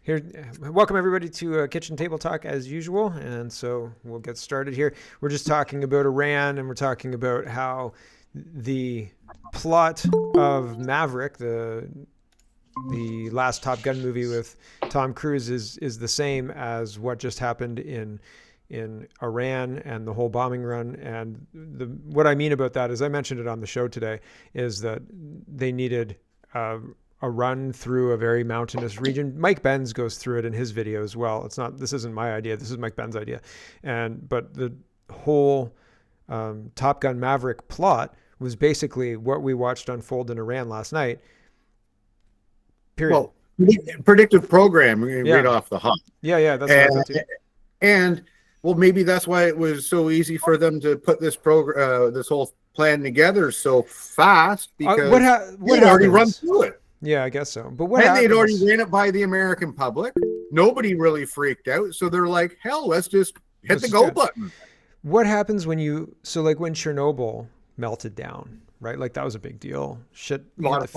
Here, welcome everybody to Kitchen Table Talk as usual, and so we'll get started here. We're just talking about Iran, and we're talking about how the plot of Maverick, the last Top Gun movie with Tom Cruise, is the same as what just happened in Iran and the whole bombing run. And what I mean about that is, I mentioned it on the show today, is that they needed a run through a very mountainous region. Mike Benz goes through it in his video as well. This isn't my idea. This is Mike Ben's idea. But the whole Top Gun Maverick plot was basically what we watched unfold in Iran last night. Period. Well, predictive programming right off the hop. Yeah, that's what I thought too. And well, maybe that's why it was so easy for them to put this this whole plan together so fast, because they'd already run through it. Yeah, I guess so. But they'd already ran it by the American public. Nobody really freaked out, so they're like, "Hell, let's just hit the go button." What happens when when Chernobyl melted down? Right, like that was a big deal. Shit, there was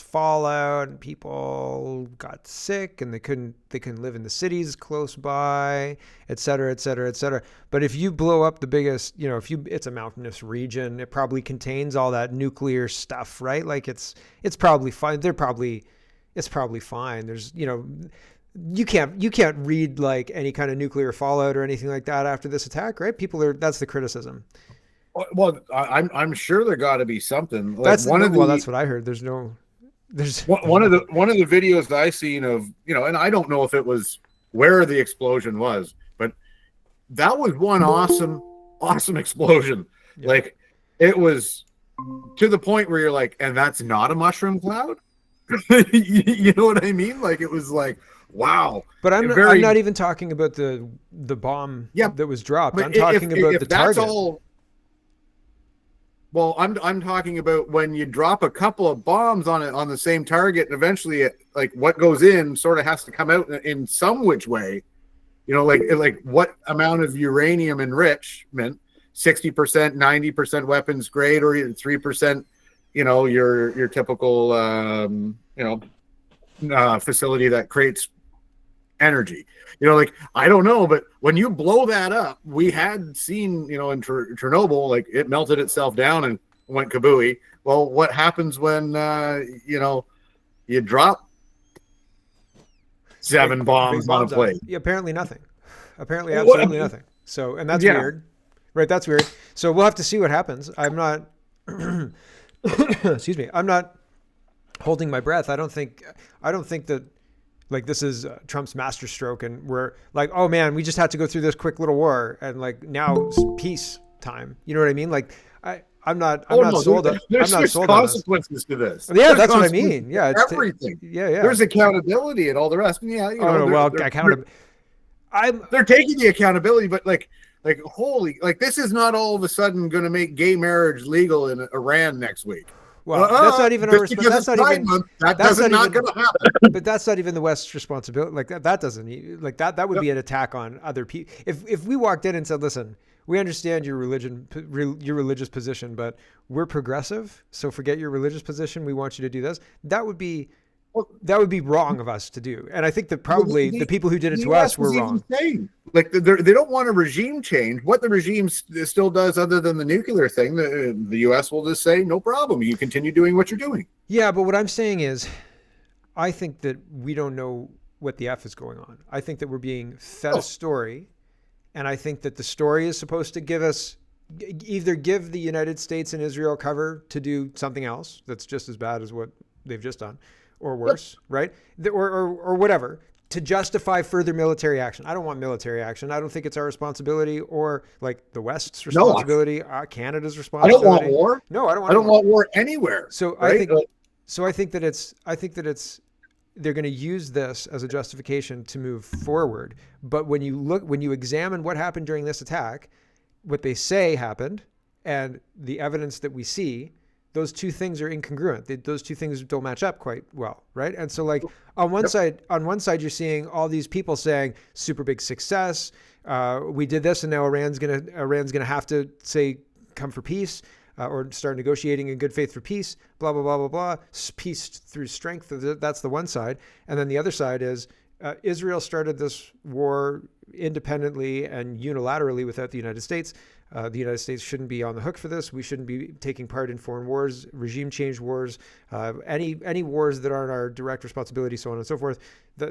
fallout, and people got sick, and they couldn't live in the cities close by, et cetera, et cetera, et cetera. But if you blow up the biggest, it's a mountainous region, it probably contains all that nuclear stuff, right? Like it's probably fine. It's probably fine. There's, you can't read like any kind of nuclear fallout or anything like that after this attack, right? That's the criticism. Well, I'm sure there got to be something. Like that's what I heard. There's one of the videos that I seen of, and I don't know if it was where the explosion was, but that was one awesome explosion. Yeah. Like it was to the point where you're like, and that's not a mushroom cloud. You know what I mean? Like it was like, wow. But I'm not even talking about the bomb that was dropped. I'm talking about the target. Well, I'm talking about when you drop a couple of bombs on the same target, and eventually, what goes in sort of has to come out in some which way, like what amount of uranium enrichment, 60%, 90% weapons grade, or even 3%, your typical facility that creates energy. I don't know, but when you blow that up, we had seen, in Chernobyl, like it melted itself down and went kabooey. Well, what happens when, you drop 7 bombs on a plate? Yeah, apparently nothing. Apparently absolutely nothing. So, and that's weird, right? That's weird. So we'll have to see what happens. I'm not, excuse me. I'm not holding my breath. I don't think that, like this is Trump's masterstroke, and we're like, oh man, we just had to go through this quick little war, and like now it's peace time. You know what I mean? Like I'm not sold. There's consequences to this. Yeah, that's what I mean. Yeah, it's everything. Yeah. There's accountability and all the rest. Yeah. Accountability. They're taking the accountability, but this is not all of a sudden going to make gay marriage legal in Iran next week. Well, that's not even our responsibility. That's not going to happen. But that's not even the West's responsibility. Like that doesn't like that. That would be an attack on other people. If we walked in and said, "Listen, we understand your religious position, but we're progressive, so forget your religious position. We want you to do this." That would be wrong of us to do. And I think that probably the people who did it to us were wrong. Like they don't want a regime change. What the regime still does, other than the nuclear thing, the U.S. will just say, no problem. You continue doing what you're doing. Yeah, but what I'm saying is, I think that we don't know what the F is going on. I think that we're being fed a story, and I think that the story is supposed to give the United States and Israel cover to do something else that's just as bad as what they've just done, or worse, right? Or whatever, to justify further military action. I don't want military action. I don't think it's our responsibility, or like the West's responsibility, Canada's responsibility. I don't want war. No, I don't want war anywhere. So right? I think that it's they're going to use this as a justification to move forward. But when you examine what happened during this attack, what they say happened, and the evidence that we see, those two things are incongruent. Those two things don't match up quite well, right? And so, like on one side, you're seeing all these people saying super big success. We did this, and now Iran's gonna have to say come for peace. or start negotiating in good faith for peace, blah, blah, blah, blah, blah. Peace through strength. That's the one side. And then the other side is Israel started this war independently and unilaterally without the United States. The United States shouldn't be on the hook for this. We shouldn't be taking part in foreign wars, regime change wars, any wars that aren't our direct responsibility, so on and so forth.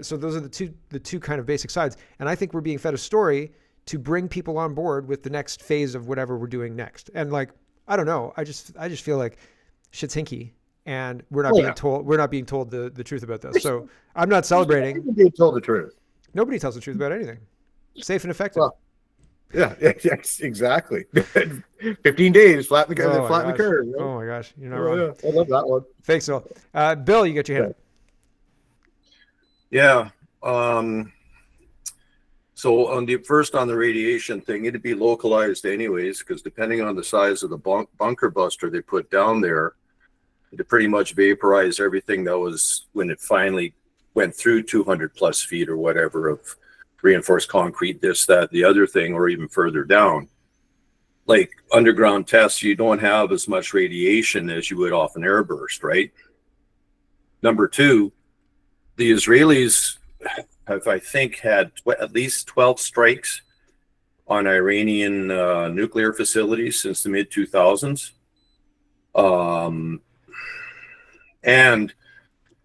So those are the two kind of basic sides. And I think we're being fed a story to bring people on board with the next phase of whatever we're doing next. And like, I don't know. I just feel like shit's hinky, and we're not being told the truth about this. So I'm not celebrating. Being told the truth. Nobody tells the truth about anything. Safe and effective. Well, yeah, exactly. 15 days, flatten the curve. You know? Oh my gosh, you're not wrong. Yeah. I love that one. Thanks, Phil. Bill, you got your hand up. Yeah. So on the radiation thing, it'd be localized anyways, because depending on the size of the bunker buster they put down there, it pretty much vaporized everything that was when it finally went through 200 plus feet or whatever of reinforced concrete, this, that, the other thing, or even further down. Like underground tests, you don't have as much radiation as you would off an airburst, right? Number two, the Israelis have, I think, had at least 12 strikes on Iranian nuclear facilities since the mid-2000s. And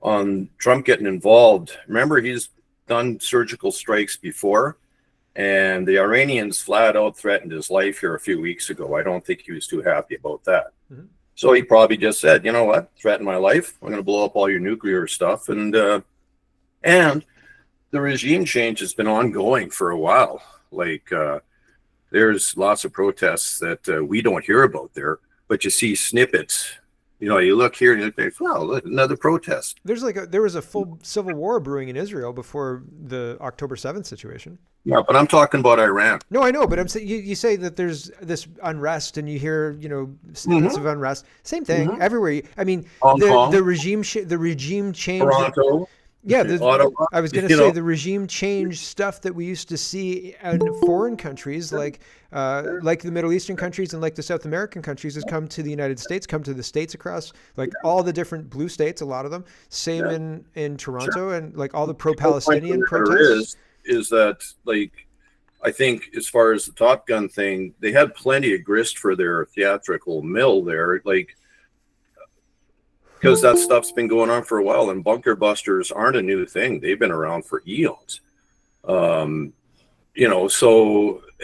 on Trump getting involved, remember, he's done surgical strikes before, and the Iranians flat out threatened his life here a few weeks ago. I don't think he was too happy about that. Mm-hmm. So he probably just said, you know what, threaten my life. I'm going to blow up all your nuclear stuff. And the regime change has been ongoing for a while. Like there's lots of protests that we don't hear about there, but you see snippets. You know, you look here and you think, well, another protest. There was a full civil war brewing in Israel before the October 7th situation. Yeah, but I'm talking about Iran. No, I know, but I'm saying you say that there's this unrest, and you hear snippets of unrest. Same thing everywhere. I mean, the regime change. Toronto. Yeah, I was going to say the regime change stuff that we used to see in foreign countries, like the Middle Eastern countries and like the South American countries, has come to the United States, come to the states across, like all the different blue states, a lot of them. Same in Toronto, and like all the pro-Palestinian protests. Is that, like, I think as far as the Top Gun thing, they had plenty of grist for their theatrical mill there, like, because that stuff's been going on for a while, and bunker busters aren't a new thing. They've been around for eons. So,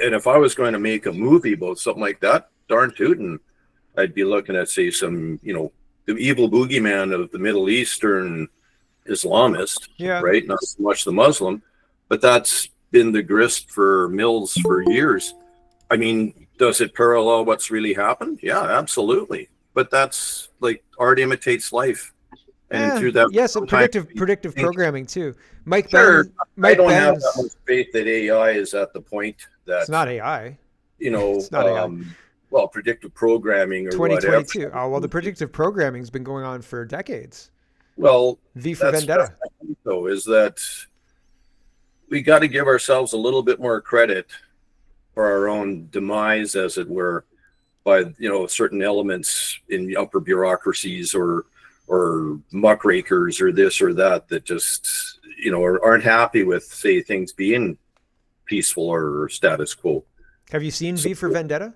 and if I was going to make a movie about something like that, darn tootin', I'd be looking at, say, some, the evil boogeyman of the Middle Eastern Islamist, right? Not so much the Muslim, but that's been the grist for mills for years. I mean, does it parallel what's really happened? Yeah, absolutely. But that's like art imitates life, and through that, yes, and predictive programming too. I don't have that much faith that AI is at the point that it's not AI. It's not AI. Well, predictive programming or 2022. whatever. Oh well, the predictive programming's been going on for decades. Well, V for Vendetta. Though, is that we got to give ourselves a little bit more credit for our own demise, as it were, by certain elements in upper bureaucracies or muckrakers or this or that just aren't happy with, say, things being peaceful or status quo. Have you seen V for Vendetta?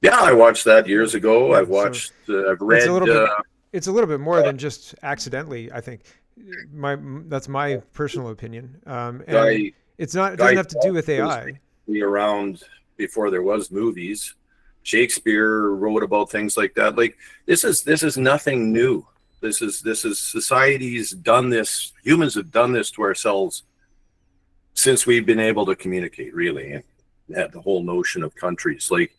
Yeah, I watched that years ago. I've watched. I've read. It's a little bit more than just accidentally, I think. That's my personal opinion. It doesn't have to do with AI. Around before there was movies. Shakespeare wrote about things like that. Like this is nothing new. This is society's done this. Humans have done this to ourselves since we've been able to communicate, really. And the whole notion of countries, like,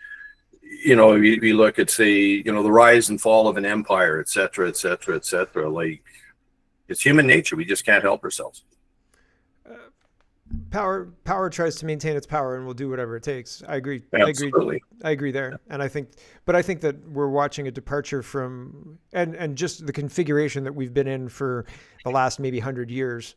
we look at, say, the rise and fall of an empire, et cetera, et cetera, et cetera. Like, it's human nature. We just can't help ourselves. Power tries to maintain its power and will do whatever it takes. I agree. Absolutely. I agree there. And I think that we're watching a departure from, and just the configuration that we've been in for the last maybe 100 years.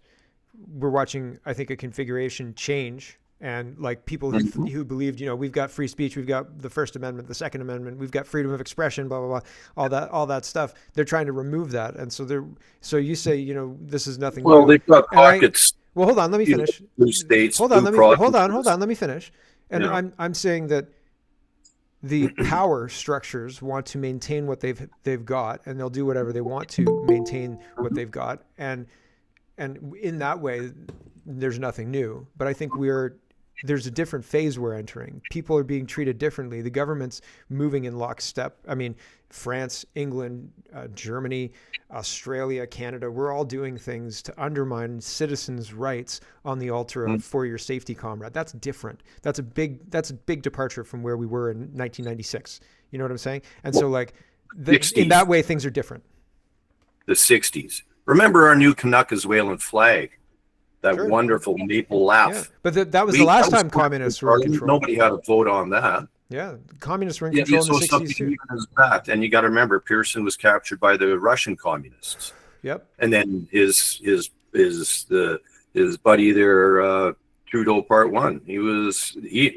We're watching, I think, a configuration change And like people who believed, we've got free speech, we've got the First Amendment, the Second Amendment, we've got freedom of expression, blah blah blah, all that stuff. They're trying to remove that, and so you say, this is nothing Well, new. they've got And pockets. well, hold on, let me finish. Blue states. Hold on, blue hold on, let me finish. And Yeah. I'm saying that the power structures want to maintain what they've got, and they'll do whatever they want to maintain what they've got, and in that way, there's nothing new. But I think there's a different phase we're entering. People are being treated differently. The government's moving in lockstep. I mean, France, England, Germany, Australia, Canada, we're all doing things to undermine citizens' rights on the altar of for your safety, comrade. That's different. That's a big departure from where we were in 1996. You know what I'm saying? And so like in that way, things are different. The 60s. Remember our new Canuckas-Whaling flag? That Sure. wonderful maple laugh. Yeah. But that was the last time communists were in control. Nobody had a vote on that. Yeah, communists were in control in the 60s too. And you got to remember, Pearson was captured by the Russian communists. Yep. And then his buddy there, Trudeau Part 1. He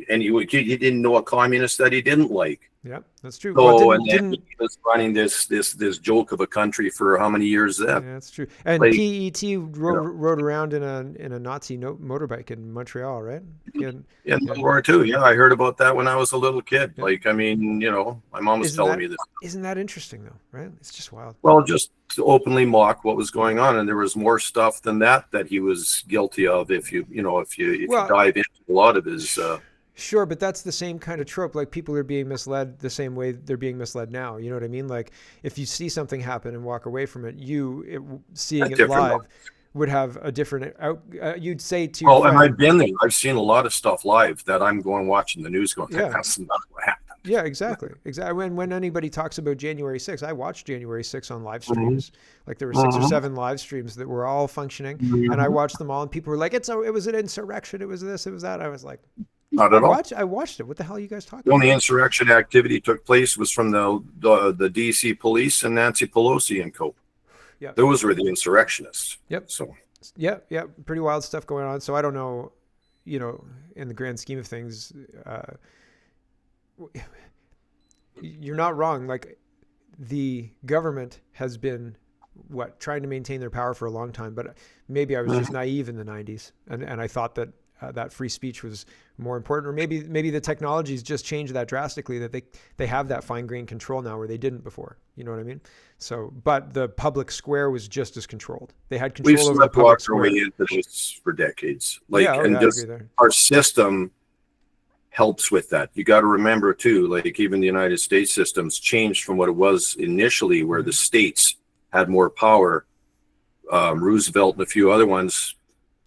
didn't know a communist that he didn't like. Yeah, that's true. So he was running this joke of a country for how many years then? Yeah, that's true. And Like, PET rode around in a Nazi motorbike in Montreal, right? In World War II. Yeah, I heard about that when I was a little kid. Yeah. Like, I mean, my mom was telling me this. Isn't that interesting though? Right? It's just wild. Well, just to openly mock what was going on, and there was more stuff than that he was guilty of. If you dive into a lot of his. Sure, but that's the same kind of trope. Like people are being misled the same way they're being misled now. You know what I mean? Like if you see something happen and walk away from it, seeing it live would have a different you'd say to your friend, and I've been there. I've seen a lot of stuff live that I'm going watching the news going, that's not what happened. Yeah, exactly. When anybody talks about January 6th, I watched January 6th on live streams. Like there were 6 or 7 live streams that were all functioning, and I watched them all, and people were like, it was an insurrection, it was this, it was that. I was like, not at all. I watched it. What the hell are you guys talking about? The only insurrection activity took place was from the DC police and Nancy Pelosi and co. Yeah, those were the insurrectionists. Yep. So yeah, pretty wild stuff going on. So I don't know, in the grand scheme of things, you're not wrong. Like the government has been trying to maintain their power for a long time, but maybe I was just naive in the 90s, and I thought that that free speech was more important, or maybe the technologies just changed that drastically, that they have that fine-grained control now where they didn't before. You know what I mean? So, but the public square was just as controlled. They had control over the public square. We've slept our way into this for decades. Our system helps with that. You got to remember too, like even the United States system's changed from what it was initially, where the states had more power. Roosevelt and a few other ones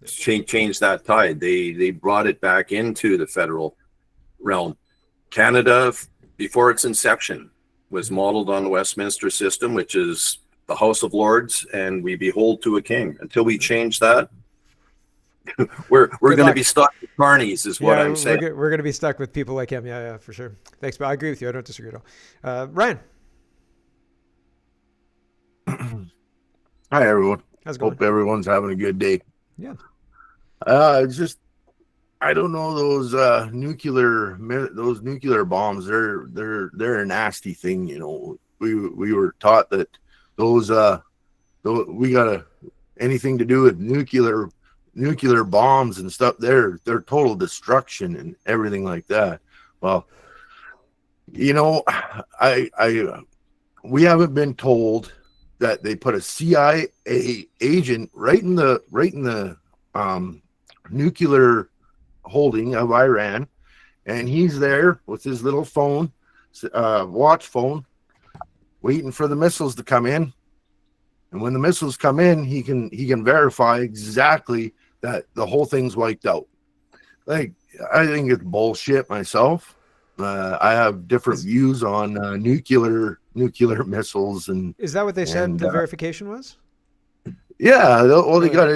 changed that tide. They brought it back into the federal realm. Canada, before its inception, was modeled on the Westminster system, which is the House of Lords, and we behold to a king. Until we change that, we're going to be stuck with carnies, is what I'm saying. We're going to be stuck with people like him. Yeah, for sure. Thanks, but I agree with you. I don't disagree at all. Ryan. Hi, everyone. How's it going? Hope everyone's having a good day. Yeah. I don't know, those nuclear bombs. They're a nasty thing. We were taught that those we gotta anything to do with nuclear bombs and stuff. They're total destruction and everything like that. Well, we haven't been told that they put a CIA agent right in the nuclear holding of Iran, and he's there with his little phone, watch phone, waiting for the missiles to come in. And when the missiles come in, he can verify exactly that the whole thing's wiped out. Like, I think it's bullshit myself. I have different views on nuclear missiles. And is that what they said the verification was? Yeah, they got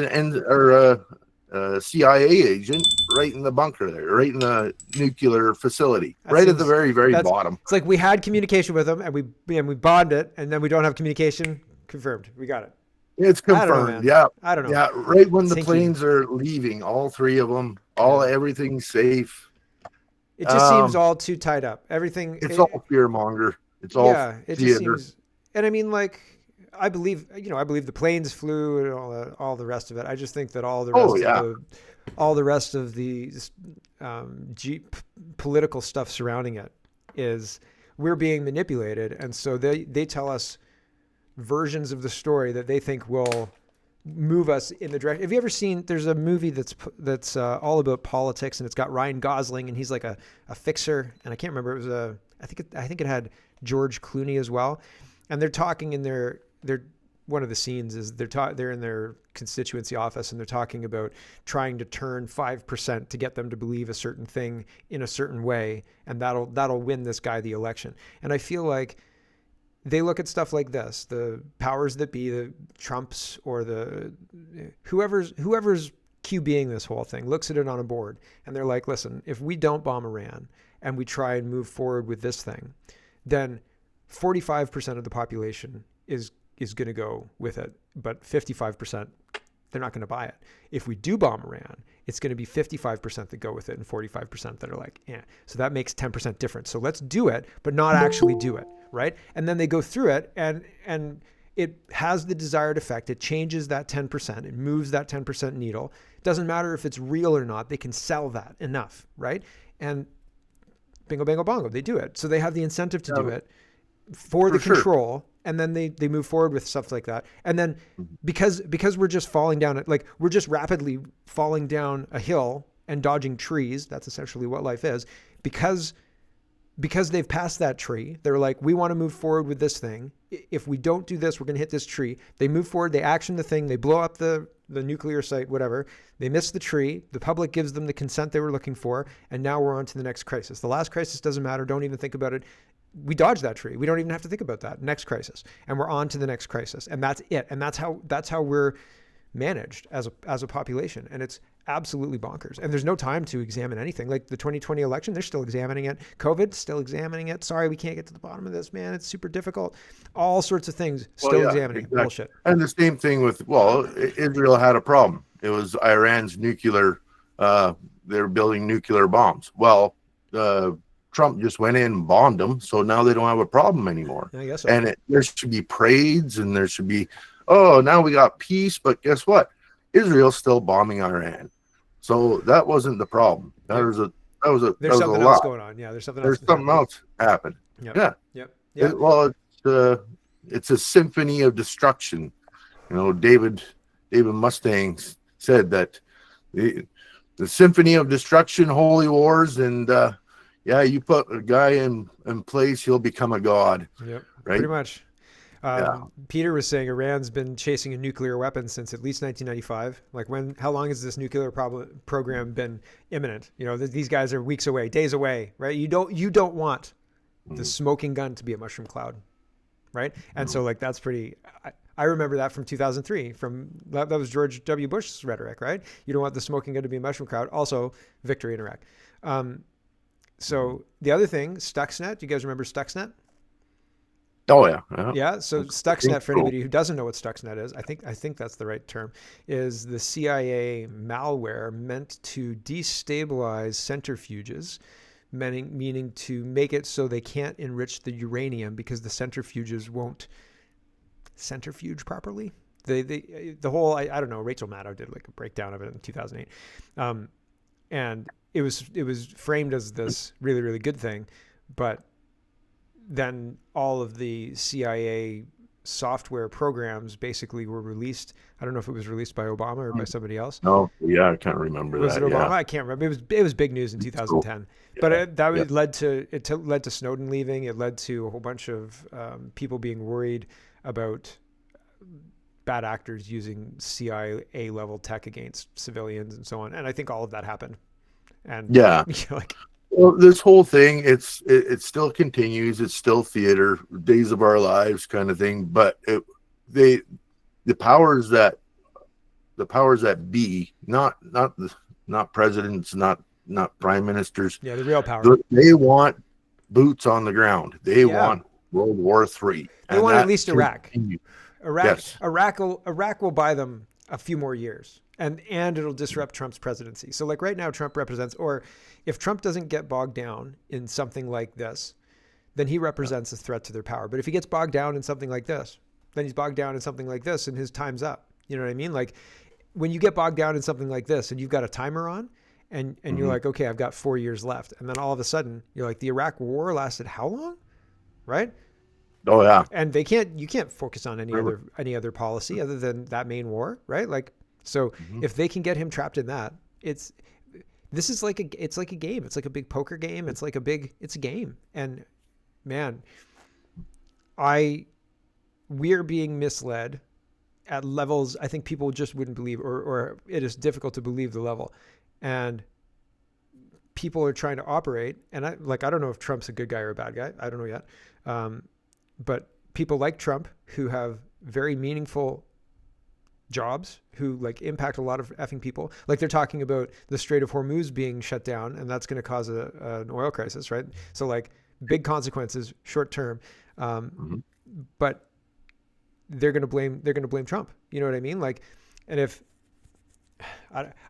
a CIA agent right in the bunker there, right in the nuclear facility, at the very, very bottom. It's like we had communication with them, and we bombed it, and then we don't have communication. Confirmed. We got it. It's confirmed. I don't know. Yeah, right when the planes are leaving, all 3 of them, everything's safe. It just seems all too tied up. Everything. It's all fear monger. It's all it just theater. seems. And I mean, like, I believe the planes flew and all the rest of it. I just think that all the rest of the political stuff surrounding it is we're being manipulated, and so they tell us versions of the story that they think will move us in the direction. Have you ever seen? There's a movie that's all about politics, and it's got Ryan Gosling, and he's like a fixer, and I can't remember. It was I think it had George Clooney as well, and they're talking in their one of the scenes is they're in their constituency office, and they're talking about trying to turn 5% to get them to believe a certain thing in a certain way, and that'll win this guy the election. And I feel like they look at stuff like this, the powers that be, the Trumps or the whoever's QBing this whole thing, looks at it on a board, and they're like, listen, if we don't bomb Iran and we try and move forward with this thing, then 45% of the population is going to go with it, but 55%, they're not going to buy it. If we do bomb Iran, it's going to be 55% that go with it and 45% that are like, yeah. So that makes 10% difference. So let's do it, but not actually do it, right? And then they go through it, and it has the desired effect. It changes that 10%. It moves that 10% needle. It doesn't matter if it's real or not. They can sell that enough, right? And bingo, bango, bongo, they do it. So they have the incentive to do it for the control. And then they move forward with stuff like that. And then because we're just falling down we're just rapidly falling down a hill and dodging trees. That's essentially what life is. Because they've passed that tree, they're like, we want to move forward with this thing. If we don't do this, we're going to hit this tree. They move forward, they action the thing, they blow up the nuclear site, whatever. They miss the tree. The public gives them the consent they were looking for. And now we're on to the next crisis. The last crisis doesn't matter. Don't even think about it. We dodge that tree. We don't even have to think about that. Next crisis. And we're on to the next crisis. And that's it. And that's how we're managed as a population. And it's absolutely bonkers. And there's no time to examine anything. Like the 2020 election, they're still examining it. COVID, still examining it. Sorry, we can't get to the bottom of this, man. It's super difficult. All sorts of things, still examining. Exactly. Bullshit. And the same thing with, Israel had a problem. It was Iran's nuclear, they're building nuclear bombs. Well, Trump just went in and bombed them, so now they don't have a problem anymore. I guess so. And there should be parades, and there should be, now we got peace, but guess what? Israel's still bombing Iran. So that wasn't the problem. There's something else going on. Yeah, there's something else happened. Yep. Yeah. Yep. It's a symphony of destruction. David Mustang said that the symphony of destruction, holy wars, and you put a guy in place, he'll become a god. Yep, right? Pretty much. Peter was saying Iran's been chasing a nuclear weapon since at least 1995. Like how long has this nuclear program been imminent? These guys are weeks away, days away, right? You don't want the smoking gun to be a mushroom cloud, right? And so that's pretty. I remember that from 2003. That was George W. Bush's rhetoric, right? You don't want the smoking gun to be a mushroom cloud. Also, victory in Iraq. So the other thing, Stuxnet. Do you guys remember Stuxnet? Oh yeah. Yeah. So Stuxnet, for anybody who doesn't know what Stuxnet is, I think that's the right term, is the CIA malware meant to destabilize centrifuges, meaning to make it so they can't enrich the uranium because the centrifuges won't centrifuge properly. The whole I don't know. Rachel Maddow did a breakdown of it in 2008, and it was framed as this really, really good thing, but then all of the CIA software programs basically were released. I don't know if it was released by Obama or by somebody else. No, yeah, I can't remember. Was it Obama? Yeah. I can't remember. It was big news in 2010. Cool. But that led to Snowden leaving. It led to a whole bunch of people being worried about bad actors using CIA level tech against civilians and so on. And I think all of that happened. And well, this whole thing, it still continues. It's still theater, days of our lives kind of thing. But the powers that be, not presidents, not prime ministers. Yeah, the real power. They want boots on the ground. They want World War III. They want at least Iraq. Yes. Iraq will buy them a few more years, and it'll disrupt Trump's presidency. So like right now, Trump represents, or if Trump doesn't get bogged down in something like this, then he represents a threat to their power. But if he gets bogged down in something like this, then he's bogged down in something like this, and his time's up. You know what I mean? Like when you get bogged down in something like this, and you've got a timer on, and you're like, okay, I've got 4 years left, and then all of a sudden you're like, the Iraq War lasted how long, right? Oh yeah. And you can't focus on any other policy other than that main war, right? Like, so if they can get him trapped in that, it's like a game. It's like a big poker game. It's a game. And man, we're being misled at levels I think people just wouldn't believe, or it is difficult to believe the level. And people are trying to operate, and I don't know if Trump's a good guy or a bad guy. I don't know yet. But people like Trump who have very meaningful jobs, who like impact a lot of effing people. Like they're talking about the Strait of Hormuz being shut down, and that's going to cause an oil crisis, right? So like big consequences short term. But they're going to blame Trump. You know what I mean? Like, and if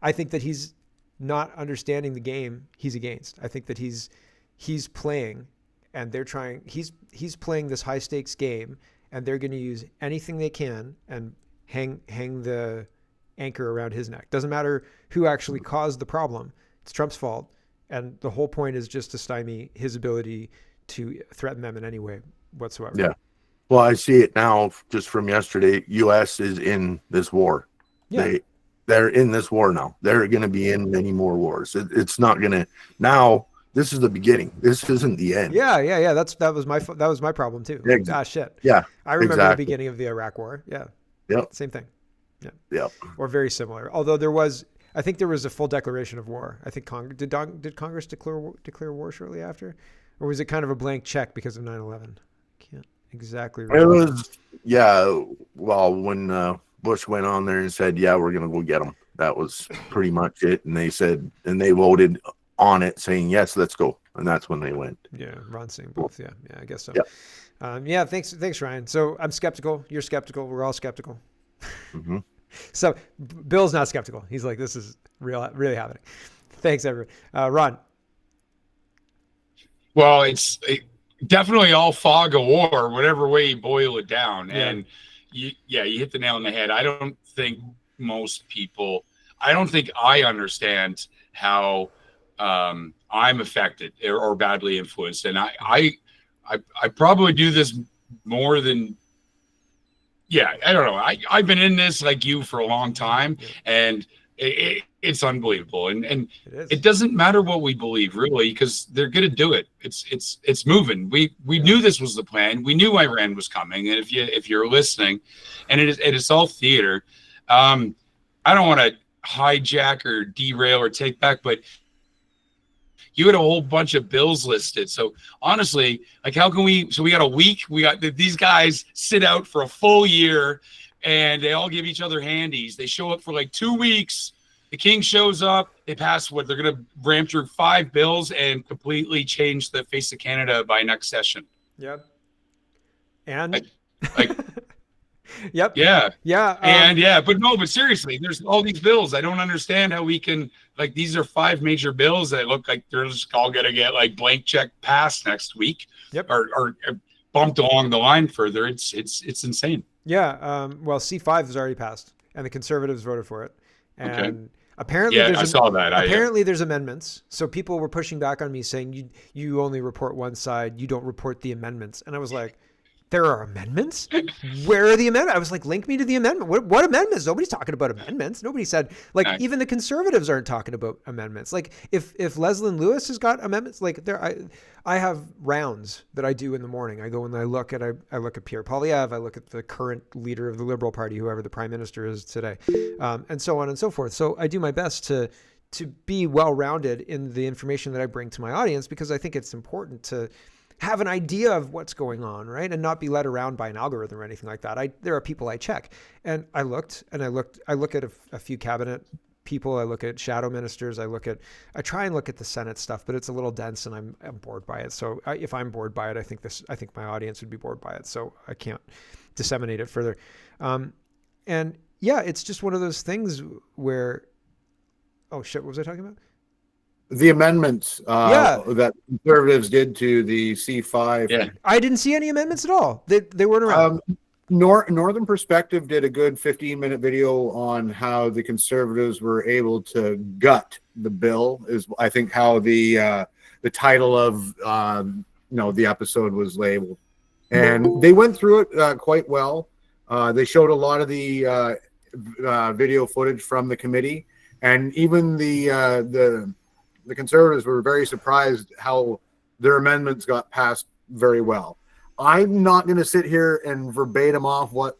I think that he's not understanding the game he's against. I think that he's playing, and he's playing this high stakes game, and they're going to use anything they can and hang the anchor around his neck. Doesn't matter who actually caused the problem. It's Trump's fault. And the whole point is just to stymie his ability to threaten them in any way whatsoever. Yeah. Well, I see it now just from yesterday. U.S. is in this war. Yeah. They're in this war now. They're going to be in many more wars. It's not going to now. This is the beginning. This isn't the end. Yeah. That was my problem too. Shit. Yeah. I remember the beginning of the Iraq War. Yeah. Yep. Same thing. Yeah. Yep. Or very similar. Although I think there was a full declaration of war. I think did Congress declare war shortly after, or was it kind of a blank check because of 9/11? Can't exactly remember. It was, yeah. Well, when Bush went on there and said, "Yeah, we're gonna go get them," that was pretty much it. And they said, and they voted on it, saying, "Yes, let's go." And that's when they went. Yeah, Ron saying both. Yeah, I guess so. Yeah. Thanks, Ryan. So I'm skeptical. You're skeptical. We're all skeptical. Mm-hmm. So Bill's not skeptical. He's like, this is really happening. Thanks, everyone. Ron. Well, it's definitely all fog of war, whatever way you boil it down. Yeah. And you hit the nail on the head. I don't think I understand how I'm affected or badly influenced. And I probably do this more than, I don't know. I've been in this like you for a long time, and it's unbelievable. And it doesn't matter what we believe really, because they're going to do it. It's moving. We knew this was the plan. We knew Iran was coming. And if you're listening, and it's all theater. I don't want to hijack or derail or take back, but you had a whole bunch of bills listed. So honestly, like how can we got a week, we got these guys sit out for a full year and they all give each other handies. They show up for like 2 weeks. The king shows up, they pass they're going to ram through 5 bills and completely change the face of Canada by next session. Yep. And like yep. Yeah. Yeah. But seriously, there's all these bills. I don't understand how we can, like, these are 5 major bills that look like they're just all going to get like blank check passed next week. Yep. Or bumped along the line further. It's insane. Yeah. Well, C5 has already passed and the Conservatives voted for it. And apparently, I saw that. Apparently there's amendments. So people were pushing back on me saying, you only report one side. You don't report the amendments. And I was like, there are amendments? Where are the amendments? I was like, link me to the amendment. What amendments? Nobody's talking about amendments. Nobody said, like, even the Conservatives aren't talking about amendments. Like, if Leslyn Lewis has got amendments, like, I have rounds that I do in the morning. I go and I look at Pierre Poilievre. I look at the current leader of the Liberal Party, whoever the Prime Minister is today, and so on and so forth. So I do my best to be well-rounded in the information that I bring to my audience, because I think it's important to have an idea of what's going on, right? And not be led around by an algorithm or anything like that. There are people I check, and I look at a few cabinet people. I look at shadow ministers. I try and look at the Senate stuff, but it's a little dense and I'm bored by it. So if I'm bored by it, I think my audience would be bored by it. So I can't disseminate it further. And yeah, it's just one of those things where, oh shit, what was I talking about? The amendments Yeah. that conservatives did to the C5. Yeah. I didn't see any amendments at all. They weren't around. Northern Perspective did a good 15-minute video on how the conservatives were able to gut the bill. Is I think how the title of the episode was labeled, and they went through it quite well. They showed a lot of the video footage from the committee, and even the conservatives were very surprised how their amendments got passed very well. I'm not going to sit here and verbatim off what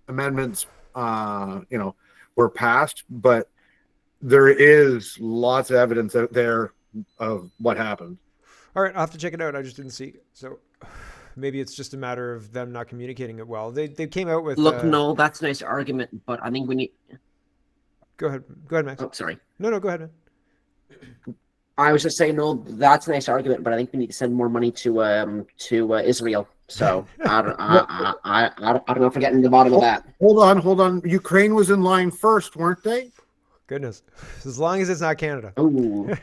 amendments, were passed, but there is lots of evidence out there of what happened. All right, I'll have to check it out. I just didn't see. So maybe it's just a matter of them not communicating it well. They came out with. Look, no, that's a nice argument, but I think we need. Go ahead, Max. Oh, sorry. No, go ahead, man. I was just saying, no, that's a nice argument, but I think we need to send more money to Israel. So I don't know if we're getting to the bottom of that. Hold on. Ukraine was in line first, weren't they? Goodness, as long as it's not Canada. Ooh.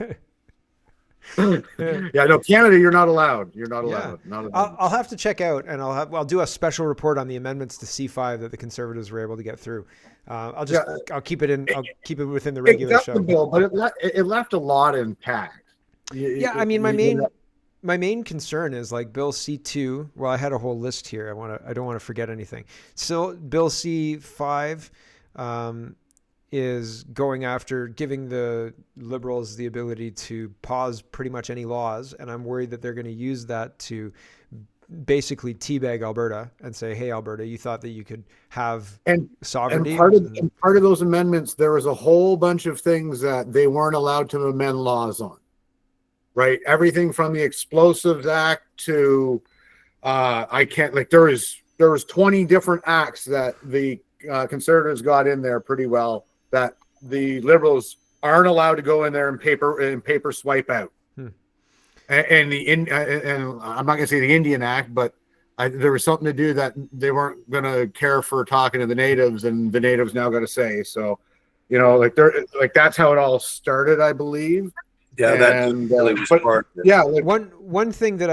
Yeah, no, Canada, you're not allowed. You're not allowed. Yeah. Not allowed. I'll have to check out, and I'll do a special report on the amendments to C5 that the conservatives were able to get through. I'll keep it within the regular got show. the bill, but it left a lot intact. Yeah, I mean, my main concern is like Bill C2. Well, I had a whole list here. I don't want to forget anything. So Bill C5 is going after giving the Liberals the ability to pause pretty much any laws, and I'm worried that they're going to use that to basically teabag Alberta and say, "Hey, Alberta, you thought that you could have sovereignty." And part of those amendments, there was a whole bunch of things that they weren't allowed to amend laws on. Right, everything from the Explosives Act to there was 20 different acts that the conservatives got in there pretty well that the Liberals aren't allowed to go in there and paper swipe out. And I'm not going to say the Indian Act, but there was something to do that they weren't going to care for talking to the natives, and the natives now got to say. So, that's how it all started, I believe. Yeah, that really was part of it. Yeah, one thing that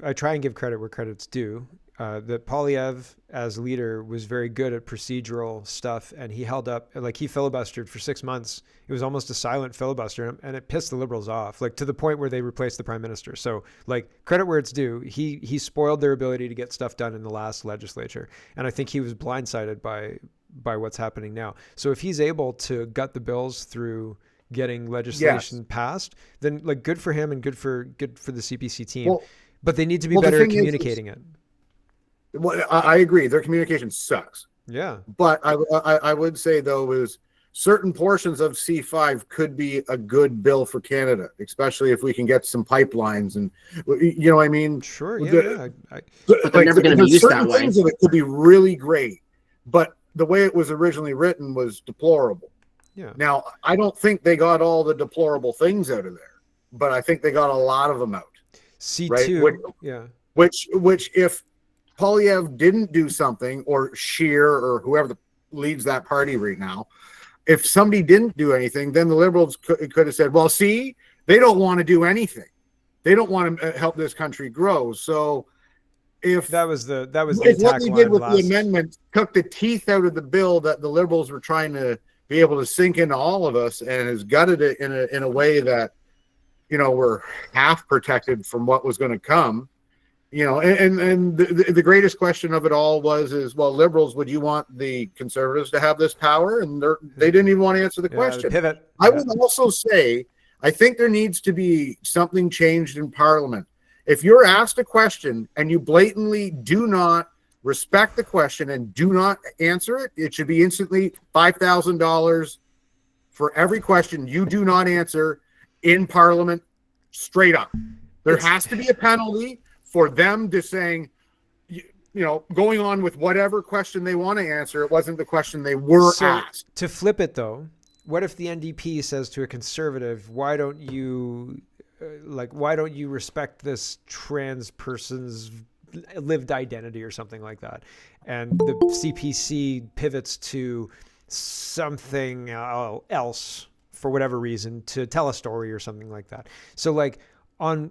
I try and give credit where credit's due. That Polyev as leader was very good at procedural stuff, and he held up, like he filibustered for 6 months. It was almost a silent filibuster, and it pissed the Liberals off, like to the point where they replaced the prime minister. So like credit where it's due. He spoiled their ability to get stuff done in the last legislature. And I think he was blindsided by what's happening now. So if he's able to gut the bills through getting legislation passed, then like good for him and good for the CPC team. Well, but they need to be better at communicating it. Well, I agree. Their communication sucks. Yeah. But I would say, though, is certain portions of C5 could be a good bill for Canada, especially if we can get some pipelines and, you know what I mean? Sure. Yeah. But they're never going to be used that way. Things of it could be really great, but the way it was originally written was deplorable. Yeah. Now, I don't think they got all the deplorable things out of there, but I think they got a lot of them out. C2. Right? Which if Polyev didn't do something, or Scheer or whoever leads that party right now, if somebody didn't do anything, then the Liberals could have said, well, see, they don't want to do anything. They don't want to help this country grow. So if that was the if what they did with the amendment took the teeth out of the bill that the Liberals were trying to be able to sink into all of us, and has gutted it in a way that, we're half protected from what was going to come. And the greatest question of it all is, well, Liberals, would you want the Conservatives to have this power? And they didn't even want to answer the question. Pivot. I would also say, I think there needs to be something changed in Parliament. If you're asked a question and you blatantly do not respect the question and do not answer it, it should be instantly $5,000 for every question you do not answer in Parliament, straight up. There has to be a penalty for them to saying, going on with whatever question they want to answer. It wasn't the question they were asked. To flip it, though, what if the NDP says to a Conservative, why don't you respect this trans person's lived identity or something like that? and the CPC pivots to something else for whatever reason to tell a story or something like that. So like I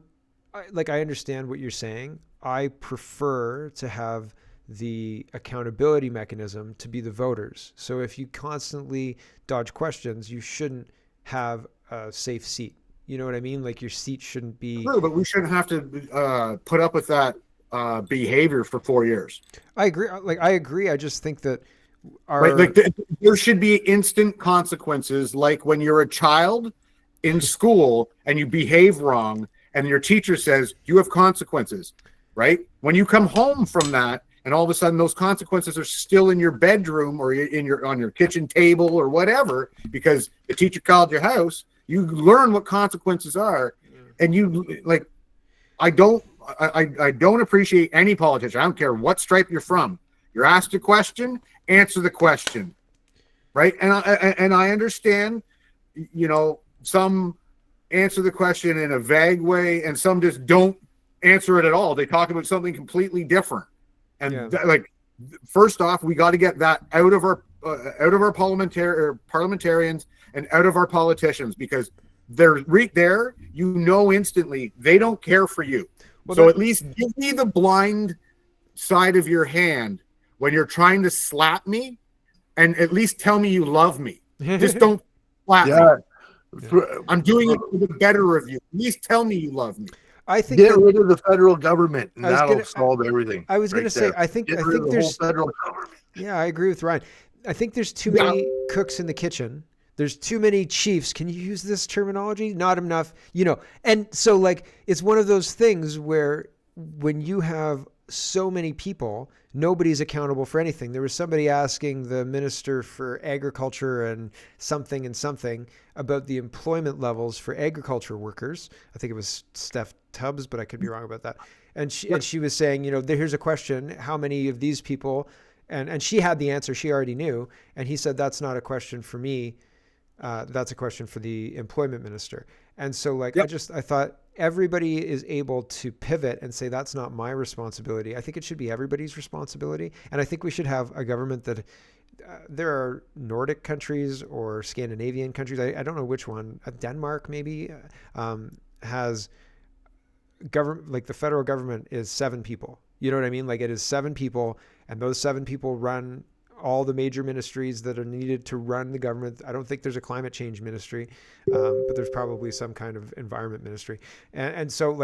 understand what you're saying. I prefer to have the accountability mechanism to be the voters. So if you constantly dodge questions, you shouldn't have a safe seat. You know what I mean? Like your seat shouldn't be. True, but we shouldn't have to put up with that behavior for 4 years. I agree. I agree. I just think that there should be instant consequences. Like when you're a child in school and you behave wrong, and your teacher says you have consequences, right? When you come home from that, and all of a sudden those consequences are still in your bedroom or on your kitchen table or whatever, because the teacher called your house, you learn what consequences are, and you like. I don't appreciate any politician. I don't care what stripe you're from. You're asked a question, answer the question, right? And I understand, some answer the question in a vague way, and some just don't answer it at all. They talk about something completely different. And first off, we got to get that out of our parliamentarians and out of our politicians, because they're right there. Instantly they don't care for you. So at least give me the blind side of your hand when you're trying to slap me, and at least tell me you love me. Just don't slap me. I'm doing it for the better of you. At least tell me you love me. I think get rid of the federal government, and that'll solve everything. I was going to say, I think there's federal government. Yeah, I agree with Ryan. I think there's too many cooks in the kitchen. There's too many chiefs. Can you use this terminology? Not enough, And so like, it's one of those things where when you have so many people, nobody's accountable for anything. There was somebody asking the Minister for Agriculture and something about the employment levels for agriculture workers. I think it was Steph Tubbs, but I could be wrong about that. And she was saying, here's a question: how many of these people? And she had the answer. She already knew. And he said, that's not a question for me. That's a question for the employment minister. And so I thought everybody is able to pivot and say, that's not my responsibility. I think it should be everybody's responsibility. And I think we should have a government that there are Nordic countries or Scandinavian countries. I don't know which one. Denmark maybe has government, like the federal government is 7 people. You know what I mean? Like it is 7 people, and those 7 people run all the major ministries that are needed to run the government. I don't think there's a climate change ministry, but there's probably some kind of environment ministry. And so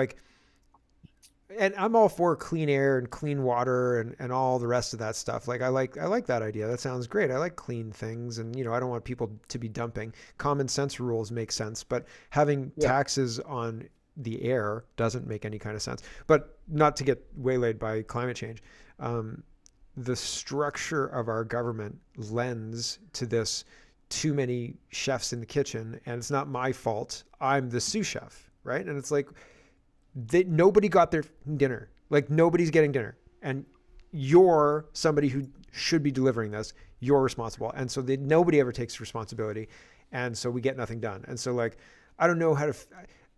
and I'm all for clean air and clean water and all the rest of that stuff. I like that idea. That sounds great. I like clean things, and I don't want people to be dumping. Common sense rules make sense, but having taxes on the air doesn't make any kind of sense. But not to get waylaid by climate change. The structure of our government lends to this too many chefs in the kitchen, and it's not my fault. I'm the sous chef, right? And it's like nobody got their dinner. Like nobody's getting dinner, and you're somebody who should be delivering this. You're responsible, and so nobody ever takes responsibility, and so we get nothing done. And so I don't know how to.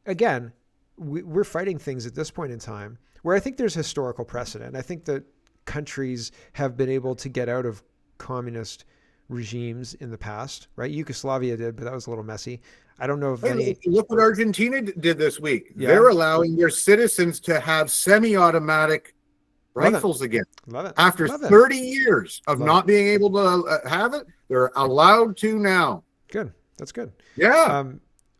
Again, we're fighting things at this point in time where I think there's historical precedent. I think that countries have been able to get out of communist regimes in the past, right? Yugoslavia did, but that was a little messy. I don't know if look what Argentina did this week. Yeah. They're allowing their citizens to have semi-automatic rifles again. Love it. After 30 years of not being able to have it, they're allowed to now. Good. That's good. Yeah.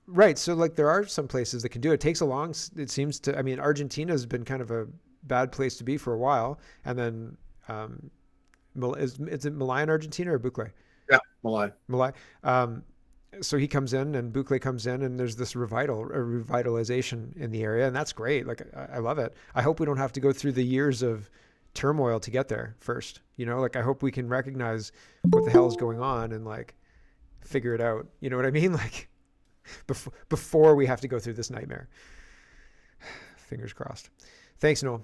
Right. So there are some places that can do it. It takes it seems to, Argentina has been kind of a bad place to be for a while. And then is it Milei in Argentina or Bukele? Yeah, Milei. So he comes in and Bukele comes in, and there's this revitalization in the area, and that's great. I love it. I hope we don't have to go through the years of turmoil to get there first. I hope we can recognize what the hell is going on and figure it out. You know what I mean? Before we have to go through this nightmare. Fingers crossed. Thanks, Noel.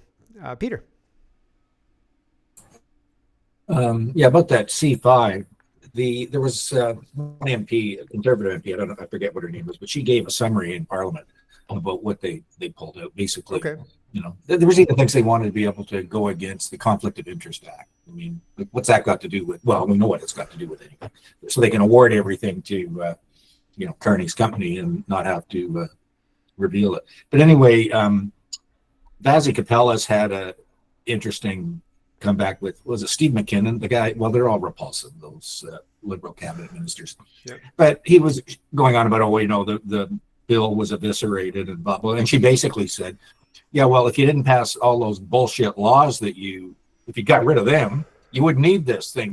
Peter. About that C5, there was one MP, a conservative MP, I forget what her name was, but she gave a summary in Parliament about what they pulled out. Basically, Okay. There was even things they wanted to be able to go against the Conflict of Interest Act. I mean, what's that got to do with? Well, we know what it's got to do with anyway. So they can award everything to Carney's company and not have to reveal it. But anyway, Vazzy Capellas had a interesting comeback with, was it Steve McKinnon, the guy? Well, they're all repulsive, those Liberal cabinet ministers. Yep. But he was going on about, the bill was eviscerated and blah blah. And she basically said, yeah, well, if you didn't pass all those bullshit laws if you got rid of them, you wouldn't need this thing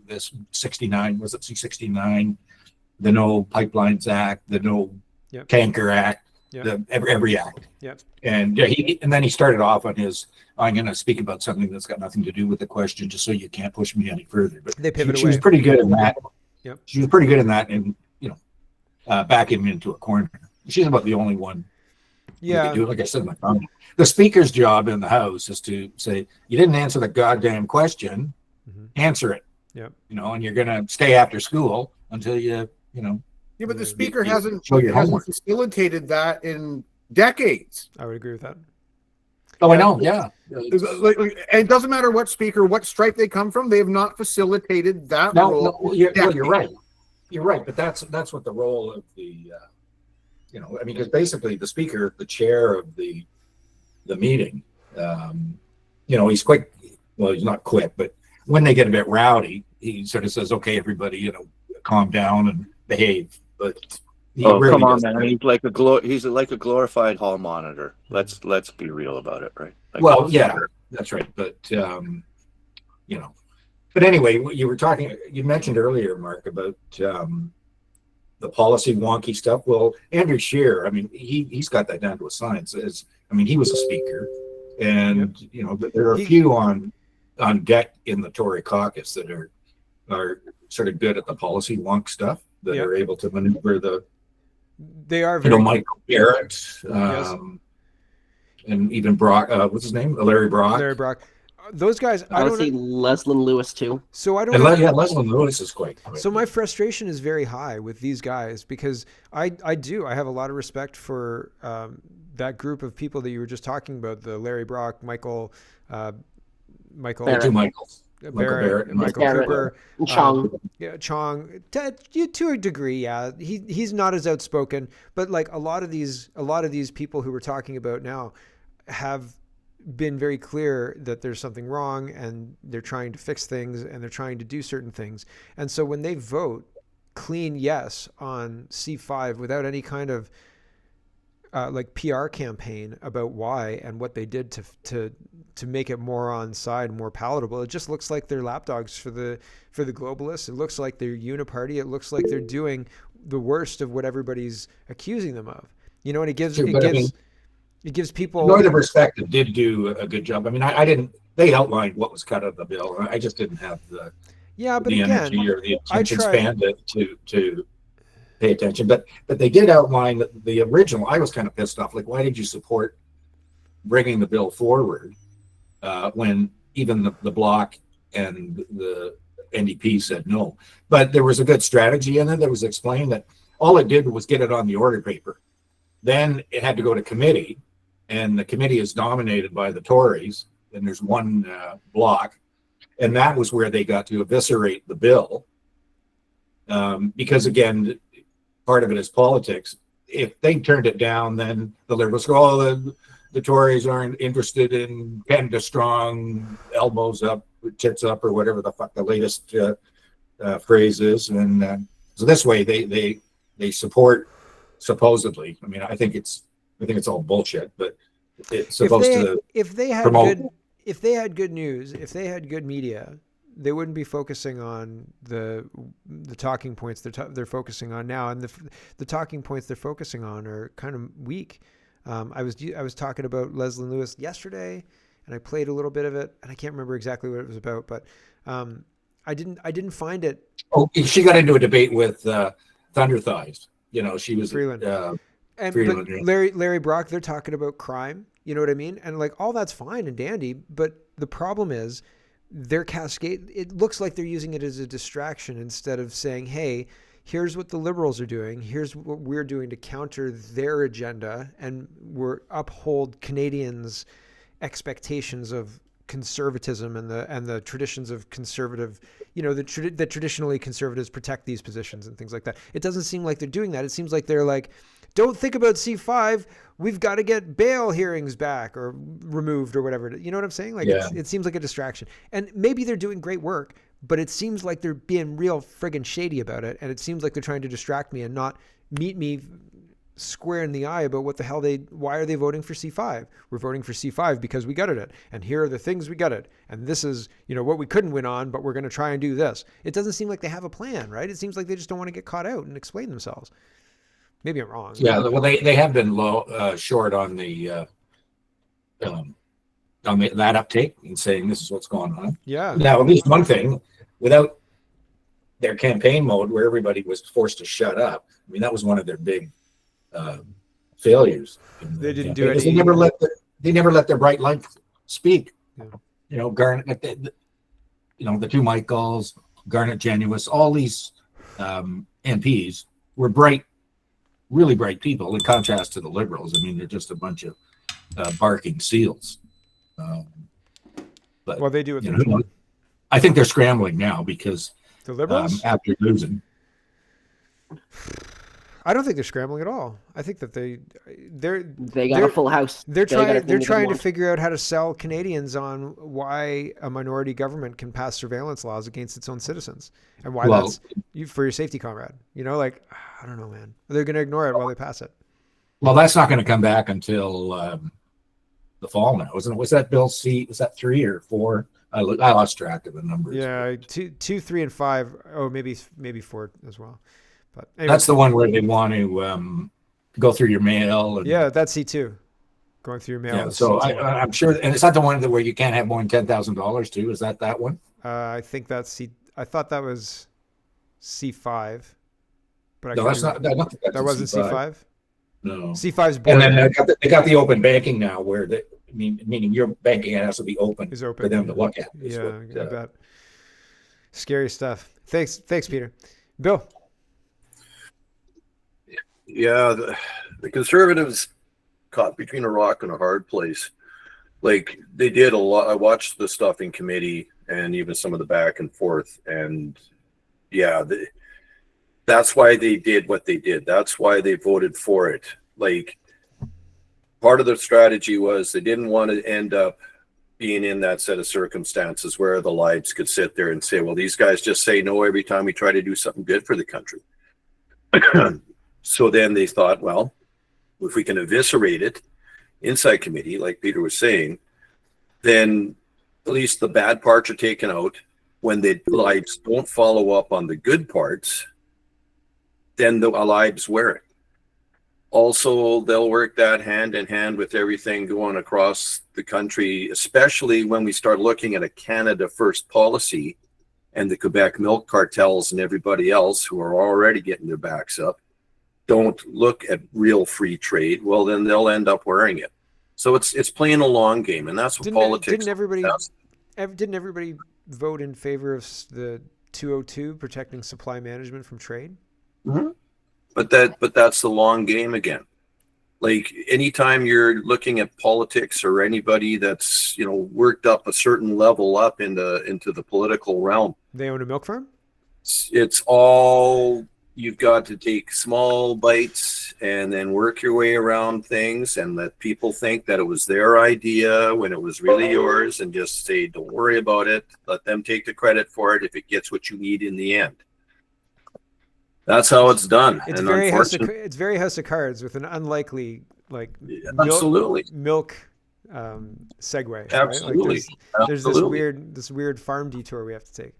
this 69, was it C-69, the No Pipelines Act, the No Tanker Act, every act. Yep. And and then he started off on his, I'm going to speak about something that's got nothing to do with the question, just so you can't push me any further. But they pivot she away. was pretty good in that. Yep. She was pretty good in that, and back him into a corner. She's about the only one. Yeah. Do it. Like I said in my comment, the speaker's job in the House is to say, you didn't answer the goddamn question, answer it. Yep. And you're going to stay after school until Yeah, but the speaker you hasn't show your homework. facilitated that in decades. I would agree with that. Oh, I know. Yeah. And it doesn't matter what speaker, what stripe they come from, they have not facilitated that role. No, you're right. You're right, but that's what the role of the because basically the speaker, the chair of the meeting, he's quick. Well, he's not quick, but when they get a bit rowdy, he sort of says, "Okay, everybody, calm down and behave." But really come on, man! He's like a glorified hall monitor. Let's be real about it, right? That's right. But But anyway, you mentioned earlier, Mark, about the policy wonky stuff. Well, Andrew Scheer, he's got that down to a science. He was a speaker, and there are a few on deck in the Tory caucus that are sort of good at the policy wonk stuff, that are able to maneuver They are very Michael Barrett, and even Brock. What's his name? Larry Brock. Larry Brock. Those guys, I would say Leslyn Lewis too. So I don't. Leslyn Lewis is quite. So my frustration is very high with these guys because I have a lot of respect for that group of people that you were just talking about, the Larry Brock, Michael, Barrett. Two Michaels. Barrett and Michael Cooper, Chong. Chong. To a degree, yeah. He's not as outspoken, but like a lot of these people who we're talking about now have been very clear that there's something wrong and they're trying to fix things and they're trying to do certain things. And so when they vote clean yes on C5 without any kind of PR campaign about why and what they did to make it more on side, more palatable, it just looks like they're lapdogs for the globalists. It looks like they're uniparty. It looks like they're doing the worst of what everybody's accusing them of. And it gives people. Northern Perspective did do a good job. I didn't. They outlined what was cut out of the bill. I just didn't have the energy or the attention span to pay attention. But they did outline the original. I was kind of pissed off. Like, why did you support bringing the bill forward when even the Bloc and the NDP said no? But there was a good strategy in it that was explained that all it did was get it on the order paper. Then it had to go to committee. And the committee is dominated by the Tories, and there's one block, and that was where they got to eviscerate the bill. Because again, part of it is politics. If they turned it down, then the Liberals go, the Tories aren't interested in Canada strong, elbows up, tits up, or whatever the fuck the latest phrase is. And so this way they support, supposedly. I think it's all bullshit, but it's supposed to promote. If they had good news, if they had good media, they wouldn't be focusing on the talking points they're focusing on now, and the talking points they're focusing on are kind of weak. I was talking about Leslyn Lewis yesterday, and I played a little bit of it, and I can't remember exactly what it was about, but I didn't find it. Oh, she got into a debate with Thunder Thighs. She was Freeland. But Larry Brock, they're talking about crime. You know what I mean? And like all that's fine and dandy, but the problem is their cascade. It looks like they're using it as a distraction instead of saying, "Hey, here's what the Liberals are doing, here's what we're doing to counter their agenda, and we're uphold Canadians' expectations of conservatism and the traditions of conservative, that traditionally conservatives protect these positions and things like that. It doesn't seem like they're doing that. It seems like they're like, don't think about C5. We've got to get bail hearings back or removed or whatever. You know what I'm saying? Like, it seems like a distraction. And maybe they're doing great work, but it seems like they're being real friggin' shady about it. And it seems like they're trying to distract me and not meet me square in the eye about why are they voting for C5? We're voting for C5 because we gutted it. And here are the things we gutted. And this is, what we couldn't win on, but we're going to try and do this. It doesn't seem like they have a plan, right? It seems like they just don't want to get caught out and explain themselves. Maybe I'm wrong. Yeah, well, they have been short on the that uptake and saying this is what's going on. Yeah. Now, at least one thing, without their campaign mode where everybody was forced to shut up. I mean, that was one of their big failures. They didn't do it. They never let their bright light speak. Yeah. Garnet, the two Michaels, Garnet Genuis, all these MPs were bright, really bright people in contrast to the Liberals. I mean, they're just a bunch of barking seals. But they do it. I think they're scrambling now because the Liberals after losing. I don't think they're scrambling at all. I think that they got a full house. They're trying to figure out how to sell Canadians on why a minority government can pass surveillance laws against its own citizens and why that's for your safety, comrade. I don't know, man. They're going to ignore it while they pass it. Well, that's not going to come back until the fall now, isn't it? Was that Bill C? Was that 3 or 4? I lost track of the numbers. Yeah, 2, 3, and 5. Oh, maybe 4 as well. But anyway. That's the one where they want to go through your mail. Yeah, that's C2. Going through your mail. Yeah, so I'm sure, and it's not the one where you can't have more than $10,000 too. Is that one? I think that's C. I thought that was C5. But no, that's not. That wasn't C5. No. C5's board. And then they got the open banking now, where meaning your banking has to be open, for them to look at. Yeah, I bet. Scary stuff. Thanks, Peter. Bill. Yeah, the conservatives caught between a rock and a hard place. Like, they did a lot. I watched the stuff in committee and even some of the back and forth. And yeah, that's why they did what they did. That's why they voted for it. Like, part of the strategy was they didn't want to end up being in that set of circumstances where the Libs could sit there and say, well, these guys just say no every time we try to do something good for the country. So then they thought, well, if we can eviscerate it inside committee, like Peter was saying, then at least the bad parts are taken out. When the Libs don't follow up on the good parts, then the Libs wear it. Also, they'll work that hand in hand with everything going across the country, especially when we start looking at a Canada First policy and the Quebec milk cartels and everybody else who are already getting their backs up don't look at real free trade. Well, then they'll end up wearing it. So it's playing a long game, and that's what politics. Didn't everybody vote in favor of the 202 protecting supply management from trade? Mm-hmm. But that's the long game again. Like, anytime you're looking at politics or anybody that's worked up a certain level up into the political realm, they own a milk farm. It's all, you've got to take small bites and then work your way around things and let people think that it was their idea when it was really yours, and just say, don't worry about it. Let them take the credit for it if it gets what you need in the end. That's how it's done. It's very House of Cards with an unlikely milk segue. Absolutely. Right? Like there's this weird farm detour we have to take.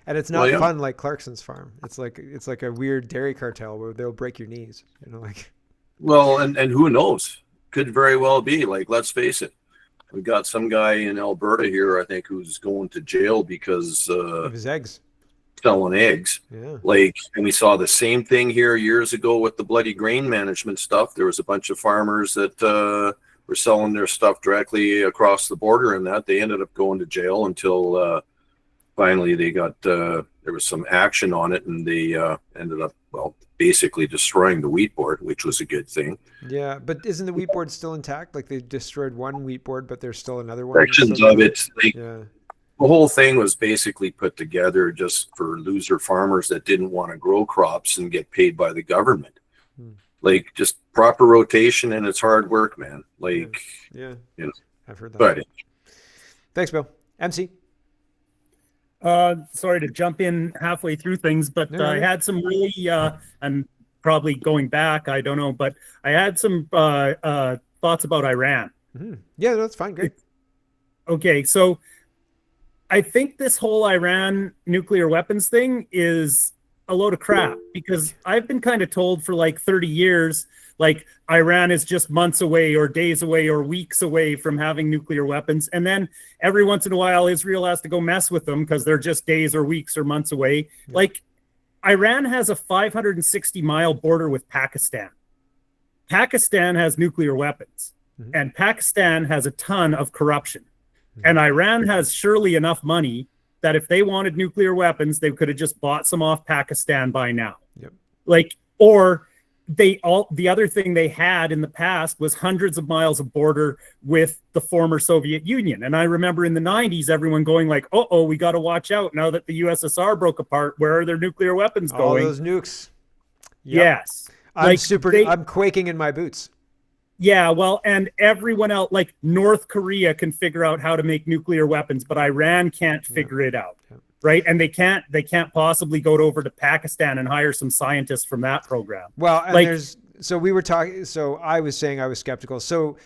And it's not fun like Clarkson's farm. It's like a weird dairy cartel where they'll break your knees. Well, and who knows? Could very well be. Like, let's face it. We got some guy in Alberta here, I think, who's going to jail because of his eggs. Selling eggs. Yeah. And we saw the same thing here years ago with the bloody grain management stuff. There was a bunch of farmers that were selling their stuff directly across the border, and that they ended up going to jail until finally they got there was some action on it, and they ended up, well, basically destroying the wheat board, which was a good thing. Yeah, but isn't the wheat board still intact? Like they destroyed one wheat board, but there's still another one. Sections of it. The whole thing was basically put together just for loser farmers that didn't want to grow crops and get paid by the government. Like just proper rotation, and it's hard work, man. Like, you know, I've heard that. But thanks, Bill. MC. Sorry to jump in halfway through things, but I had some really, I'm probably going back, I don't know, but I had some thoughts about Iran. Yeah, that's fine. Great. Okay, so I think this whole Iran nuclear weapons thing is a load of crap, because I've been kind of told for like 30 years, like Iran is just months away or days away or weeks away from having nuclear weapons. And then every once in a while, Israel has to go mess with them because they're just days or weeks or months away. Like Iran has a 560-mile border with Pakistan. Pakistan has nuclear weapons, and Pakistan has a ton of corruption. And Iran has surely enough money that if they wanted nuclear weapons, they could have just bought some off Pakistan by now. Like, or the other thing they had in the past was hundreds of miles of border with the former Soviet Union. And I remember in the 90s, everyone going like, oh, we got to watch out now that the USSR broke apart. Where are their nuclear weapons going? All those nukes. Yes. I'm quaking in my boots. Yeah, well, and everyone else, like North Korea can figure out how to make nuclear weapons, but Iran can't figure it out. Right. And they can't possibly go over to Pakistan and hire some scientists from that program. Well, and so I was saying I was skeptical. So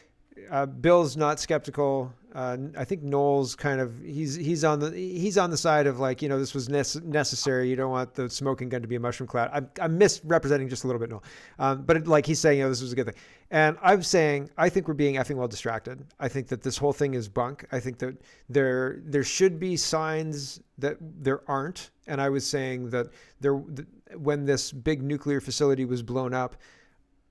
Bill's not skeptical. I think Noel's kind of, he's on the side of like, you know, this was necessary. You don't want the smoking gun to be a mushroom cloud. I'm misrepresenting just a little bit, Noel. But like he's saying, you know, this was a good thing. And I'm saying, I think we're being effing well distracted. I think that this whole thing is bunk. I think that there should be signs that there aren't. And I was saying that when this big nuclear facility was blown up,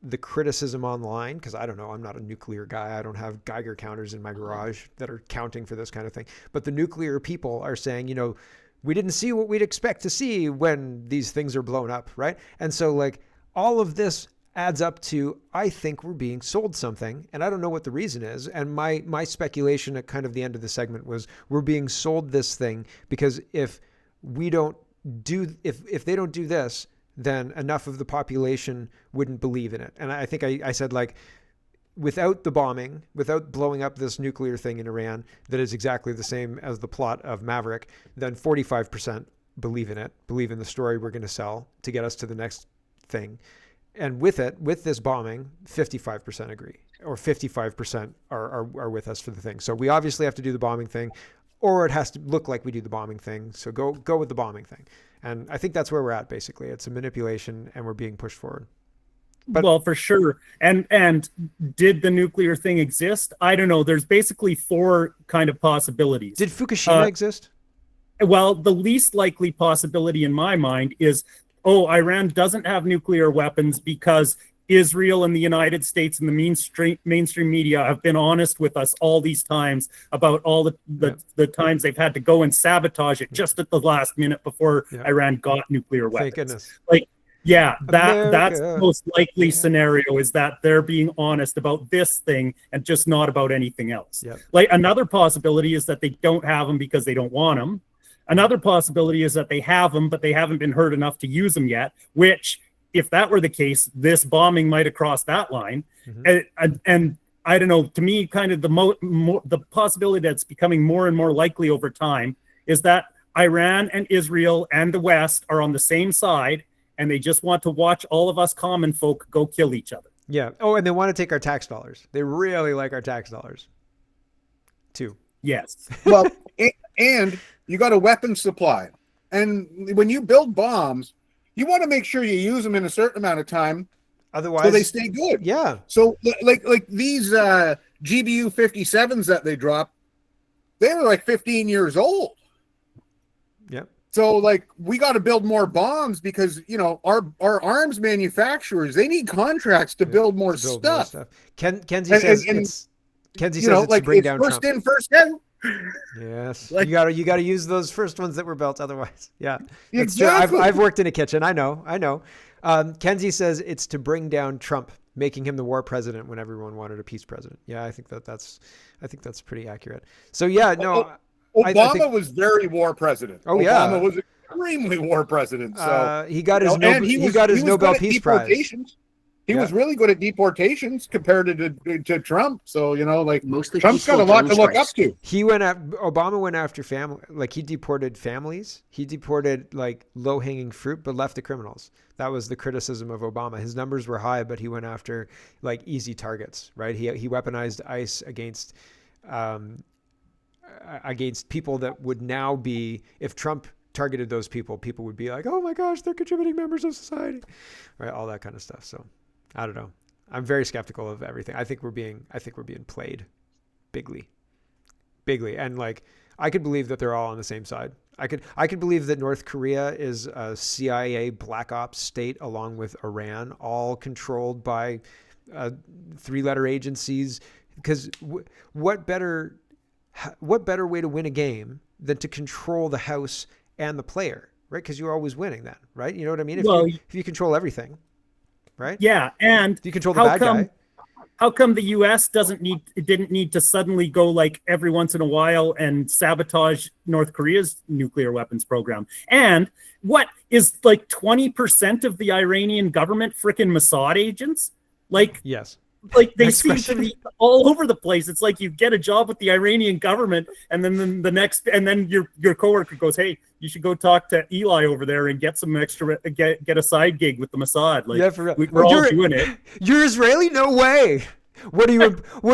the criticism online, because I don't know, I'm not a nuclear guy. I don't have Geiger counters in my garage that are counting for this kind of thing. But the nuclear people are saying, you know, we didn't see what we'd expect to see when these things are blown up, right? And so like all of this adds up to, I think we're being sold something, and I don't know what the reason is. And my speculation at kind of the end of the segment was we're being sold this thing because if they don't do this, then enough of the population wouldn't believe in it. And I think I said, like, without the bombing, without blowing up this nuclear thing in Iran that is exactly the same as the plot of Maverick, then 45% believe in it, believe in the story we're going to sell to get us to the next thing. And with this bombing, 55% agree, or 55% are with us for the thing. So we obviously have to do the bombing thing, or it has to look like we do the bombing thing. So go with the bombing thing. And I think that's where we're at, basically. It's a manipulation, and we're being pushed forward. But, well, for sure. And did the nuclear thing exist? I don't know. There's basically 4 kind of possibilities. Did Fukushima exist? Well, the least likely possibility in my mind is, Iran doesn't have nuclear weapons because Israel and the United States and the mainstream media have been honest with us all these times about all the times they've had to go and sabotage it just at the last minute before Iran got nuclear weapons. Thank goodness. Like, yeah, that's the most likely scenario, is that they're being honest about this thing and just not about anything else. Like, another possibility is that they don't have them because they don't want them. Another possibility is that they have them, but they haven't been hurt enough to use them yet, which, if that were the case, this bombing might have crossed that line. And I don't know, to me, kind of the possibility that's becoming more and more likely over time is that Iran and Israel and the West are on the same side, and they just want to watch all of us common folk go kill each other. Yeah. Oh, and they want to take our tax dollars. They really like our tax dollars, too. Yes. Well, and you got a weapons supply. And when you build bombs, you want to make sure you use them in a certain amount of time, otherwise, so they stay good. Yeah. So like these GBU 57s that they dropped, they were like 15 years old. Yep. So like we got to build more bombs because, you know, our arms manufacturers, they need contracts to build more stuff. Kenzie says Kenzie says it's like to bring it's down first Trump. in, first out. Yes, Like- you gotta use those first ones that were built. Otherwise, yeah, that's Exactly. true. I've worked in a kitchen. I know. Kenzie says it's to bring down Trump, making him the war president when everyone wanted a peace president. Yeah, I think that's pretty accurate. So yeah, no, Obama I think, was very war president. Oh, yeah. Obama was extremely war president. So he got his and he got his was Nobel good at Peace Prize. deportations. He was really good at deportations compared to Trump. So like Mostly Trump's got a peaceful lot to drone look up strikes. to. Obama went after family, like he deported families. He deported like low hanging fruit, but left the criminals. That was the criticism of Obama. His numbers were high, but he went after like easy targets, right? He weaponized ICE against people that would now be, if Trump targeted those people would be like, oh my gosh, they're contributing members of society, right? All that kind of stuff. So I don't know. I'm very skeptical of everything. I think we're being played bigly. And like, I could believe that they're all on the same side. I could believe that North Korea is a CIA black ops state along with Iran, all controlled by 3-letter agencies. Because what better way to win a game than to control the house and the player, right? Because you're always winning then, right? You know what I mean? If you control everything, right? Yeah, and if you control the bad guy. How come the U.S. didn't need to suddenly go like every once in a while and sabotage North Korea's nuclear weapons program? And what is like 20% of the Iranian government frickin' Mossad agents? Like, yes. Like they Next seem question. to be all over the place. It's like you get a job with the Iranian government, and then then your coworker goes, "Hey, you should go talk to Eli over there and get some extra get a side gig with the Mossad." Like, Yeah, for real. we're all doing it. You're Israeli? No way. What are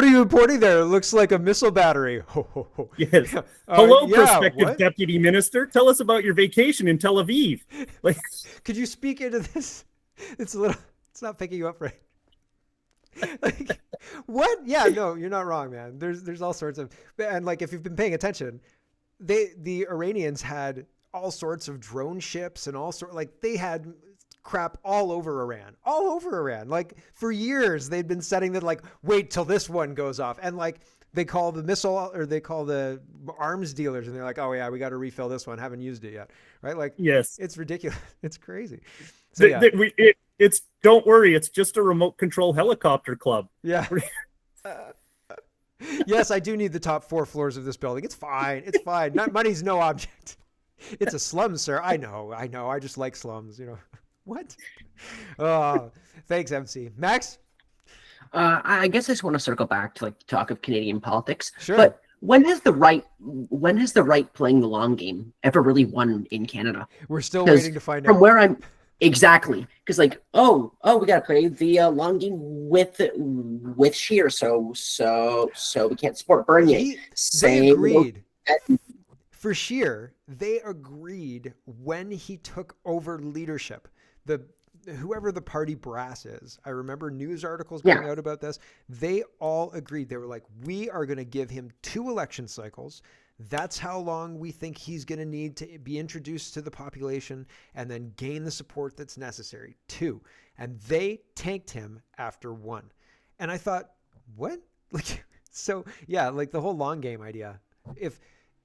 you importing there? It looks like a missile battery. Ho, ho, ho. Yes. Hello, prospective deputy minister. Tell us about your vacation in Tel Aviv. Like, could you speak into this? It's not picking you up right. Like, what? Yeah, no, you're not wrong, man. There's all sorts of, and like if you've been paying attention, the Iranians had all sorts of drone ships and like they had crap all over Iran. Like for years they'd been setting that, like, wait till this one goes off, and like they call the arms dealers and they're like, oh yeah, we got to refill this one, haven't used it yet, right? Like, yes, it's ridiculous. It's crazy. So, yeah. It's don't worry, it's just a remote control helicopter club. Yeah. Yes, I do need the top 4 floors of this building. It's fine. Money's no object. It's a slum, sir. I know. I just like slums, you know. What? Oh, thanks, MC. Max? I guess I just want to circle back to like talk of Canadian politics. Sure. But when has the right playing the long game ever really won in Canada? We're still waiting to find out. From where I'm exactly, because like we gotta play the long game with Scheer, so we can't support Bernier. They agreed. For Scheer, they agreed when he took over leadership. Whoever the party brass is, I remember news articles going out about this. They all agreed. They were like, we are going to give him 2 election cycles. That's how long we think he's going to need to be introduced to the population and then gain the support that's necessary. 2. And they tanked him after 1. And I thought, what? Like, so yeah, like the whole long game idea. If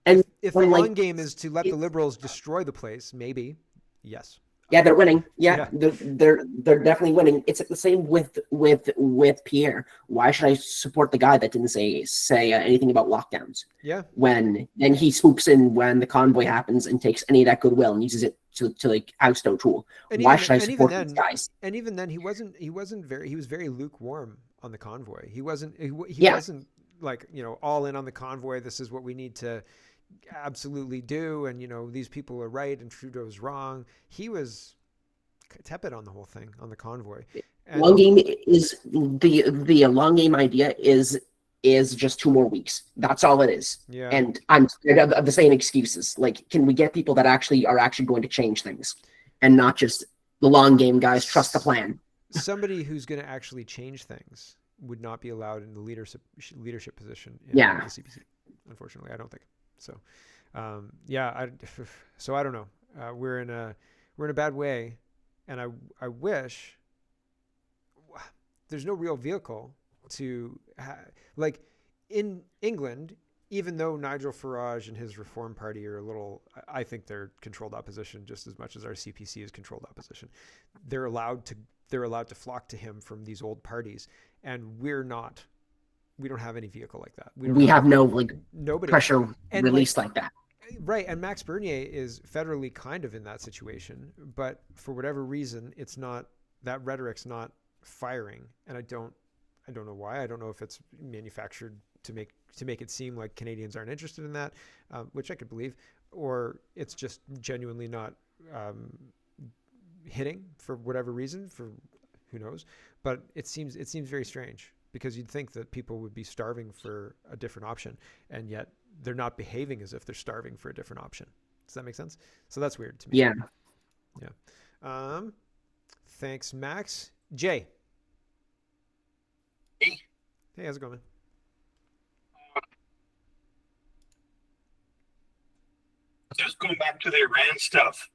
the long game is to let the Liberals destroy the place, maybe, yes. Yeah, they're winning. Yeah. They're definitely winning. It's the same with Pierre. Why should I support the guy that didn't say anything about lockdowns? Yeah. When then he swoops in when the convoy happens and takes any of that goodwill and uses it to like oust O'Toole. Why should I support these guys? And even then, he was very lukewarm on the convoy. He wasn't like, you know, all in on the convoy. This is what we need to absolutely do, and you know, these people are right and Trudeau's wrong. He was tepid on the whole thing, on the convoy. And long game is the long game idea is just 2 more weeks. That's all it is. Yeah. And I'm the same excuses. Like, can we get people that are actually going to change things, and not just the long game guys? Trust the plan. Somebody who's going to actually change things would not be allowed in the leadership position in the CPC. Unfortunately, I don't think. So, so I don't know. We're in a bad way, and I wish there's no real vehicle to like in England. even though Nigel Farage and his Reform Party are a little, I think they're controlled opposition just as much as our CPC is controlled opposition. They're allowed to flock to him from these old parties, and we're not. We don't have any vehicle like that. We have no nobody pressure release like that. Right, and Max Bernier is federally kind of in that situation, but for whatever reason, it's not, that rhetoric's not firing, and I don't know why. I don't know if it's manufactured to make it seem like Canadians aren't interested in that, which I could believe, or it's just genuinely not hitting for whatever reason. For who knows, but it seems very strange, because you'd think that people would be starving for a different option, and yet they're not behaving as if they're starving for a different option. Does that make sense? So that's weird to me. Yeah. Thanks, Max. Jay. Hey, how's it going, man? Just going back to the Iran stuff.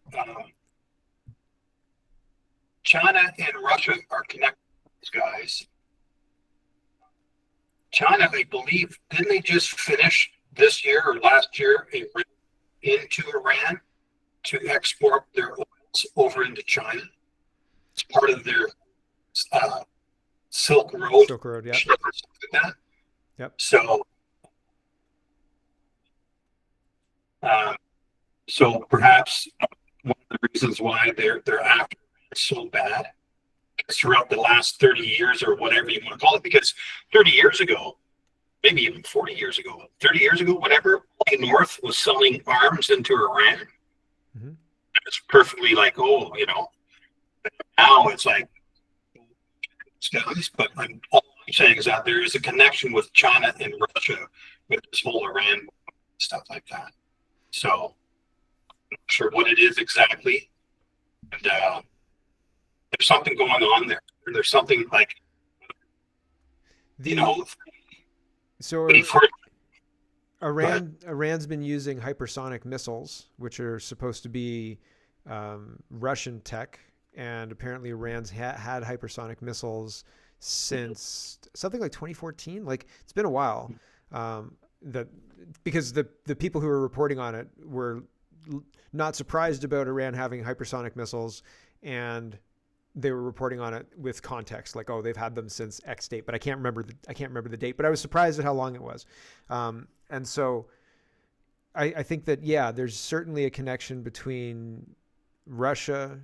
China and Russia are connected, guys. China, I believe, didn't they just finish this year or last year into Iran to export their oils over into China? It's part of their Silk Road. Silk Road, yeah. Like yep. So perhaps one of the reasons why they're after it so bad is throughout the last 30 years or whatever you want to call it, because 30 years ago, maybe even 40 years ago, 30 years ago, whatever, the North was selling arms into Iran. Mm-hmm. It's perfectly like, now it's like, guys, but all I'm saying is that there is a connection with China and Russia with this whole Iran stuff like that. So I'm not sure what it is exactly. And there's something going on there. There's something like, So Iran's been using hypersonic missiles, which are supposed to be Russian tech. And apparently Iran's had hypersonic missiles since something like 2014. Like, it's been a while. Because the people who were reporting on it were not surprised about Iran having hypersonic missiles, and they were reporting on it with context, like, oh, they've had them since X date, but I can't remember the date. But I was surprised at how long it was, and so I think that there's certainly a connection between Russia,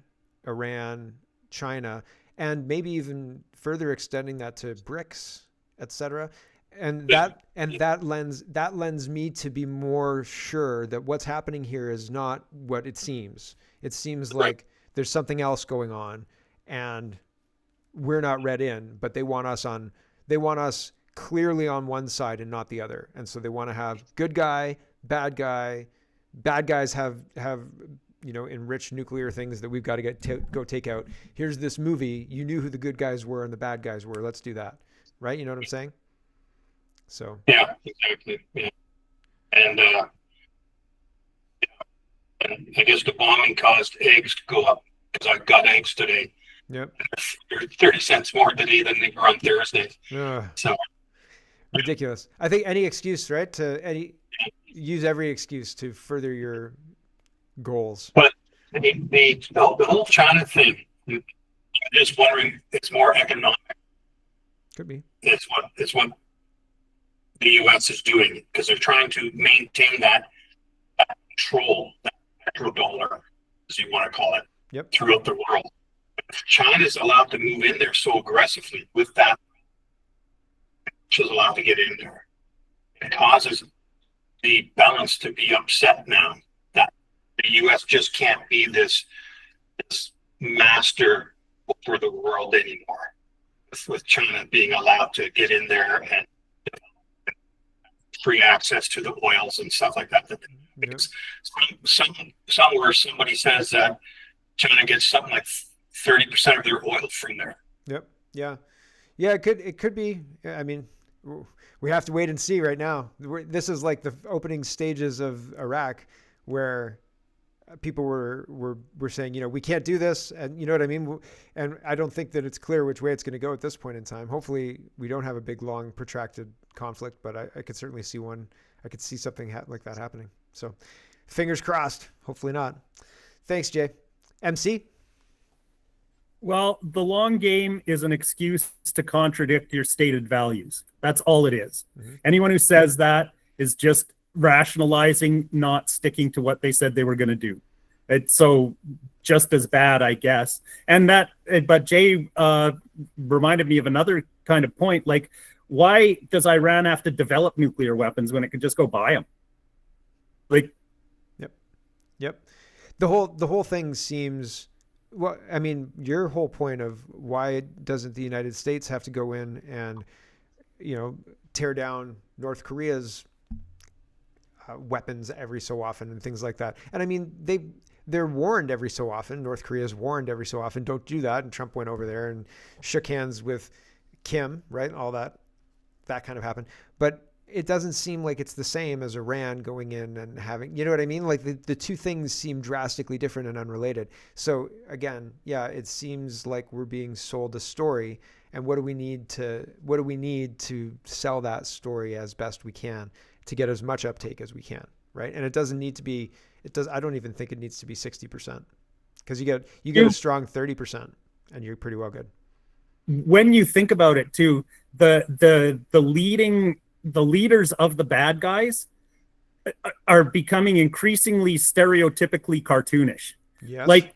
Iran, China, and maybe even further extending that to BRICS, etc. And that lends me to be more sure that what's happening here is not what it seems. It seems like there's something else going on, and we're not read in, but they want us clearly on one side and not the other. And so they want to have good guy, bad guy. Bad guys have enriched nuclear things that we've got to go take out. Here's this movie. You knew who the good guys were and the bad guys were. Let's do that. Right? You know what I'm saying? So. Yeah, exactly. Yeah. And I guess the bombing caused eggs to go up, because I got eggs today. Yep. They're 30 cents more today than they were on Thursday. So ridiculous. I think any excuse, right? Use every excuse to further your goals. But the whole China thing, I'm just wondering, it's more economic. Could be. It's what the U.S. is doing, because they're trying to maintain that control, that petrodollar, as you want to call it, throughout the world. If China's allowed to move in there so aggressively with that, she's allowed to get in there. It causes the balance to be upset now, that the U.S. just can't be this master over the world anymore, with China being allowed to get in there and free access to the oils and stuff like that. Somewhere somebody says that China gets something like 30% of their oil from there. Yep. Yeah. Yeah. It could be. I mean, we have to wait and see right now. This is like the opening stages of Iraq, where people were saying, we can't do this. And you know what I mean? And I don't think that it's clear which way it's going to go at this point in time. Hopefully we don't have a big, long, protracted conflict, but I could certainly see one I could see something like that happening. So fingers crossed. Hopefully not. Thanks, Jay. MC? Well, the long game is an excuse to contradict your stated values. That's all it is. Mm-hmm. Anyone who says that is just rationalizing not sticking to what they said they were going to do. It's so just as bad, I guess. But Jay reminded me of another kind of point. Like, why does Iran have to develop nuclear weapons when it could just go buy them? Like, yep. The whole thing seems. Well, I mean, your whole point of why doesn't the United States have to go in and, tear down North Korea's weapons every so often and things like that. And I mean, they're warned every so often. North Korea's warned every so often, don't do that. And Trump went over there and shook hands with Kim, right? All that kind of happened. But it doesn't seem like it's the same as Iran going in and having, you know what I mean? Like the two things seem drastically different and unrelated. So again, yeah, it seems like we're being sold a story, and what do we need to sell that story as best we can to get as much uptake as we can, right? And it doesn't need to be, I don't even think it needs to be 60%, because you get a strong 30% and you're pretty well good. When you think about it too, the leaders of the bad guys are becoming increasingly stereotypically cartoonish. Yes. Like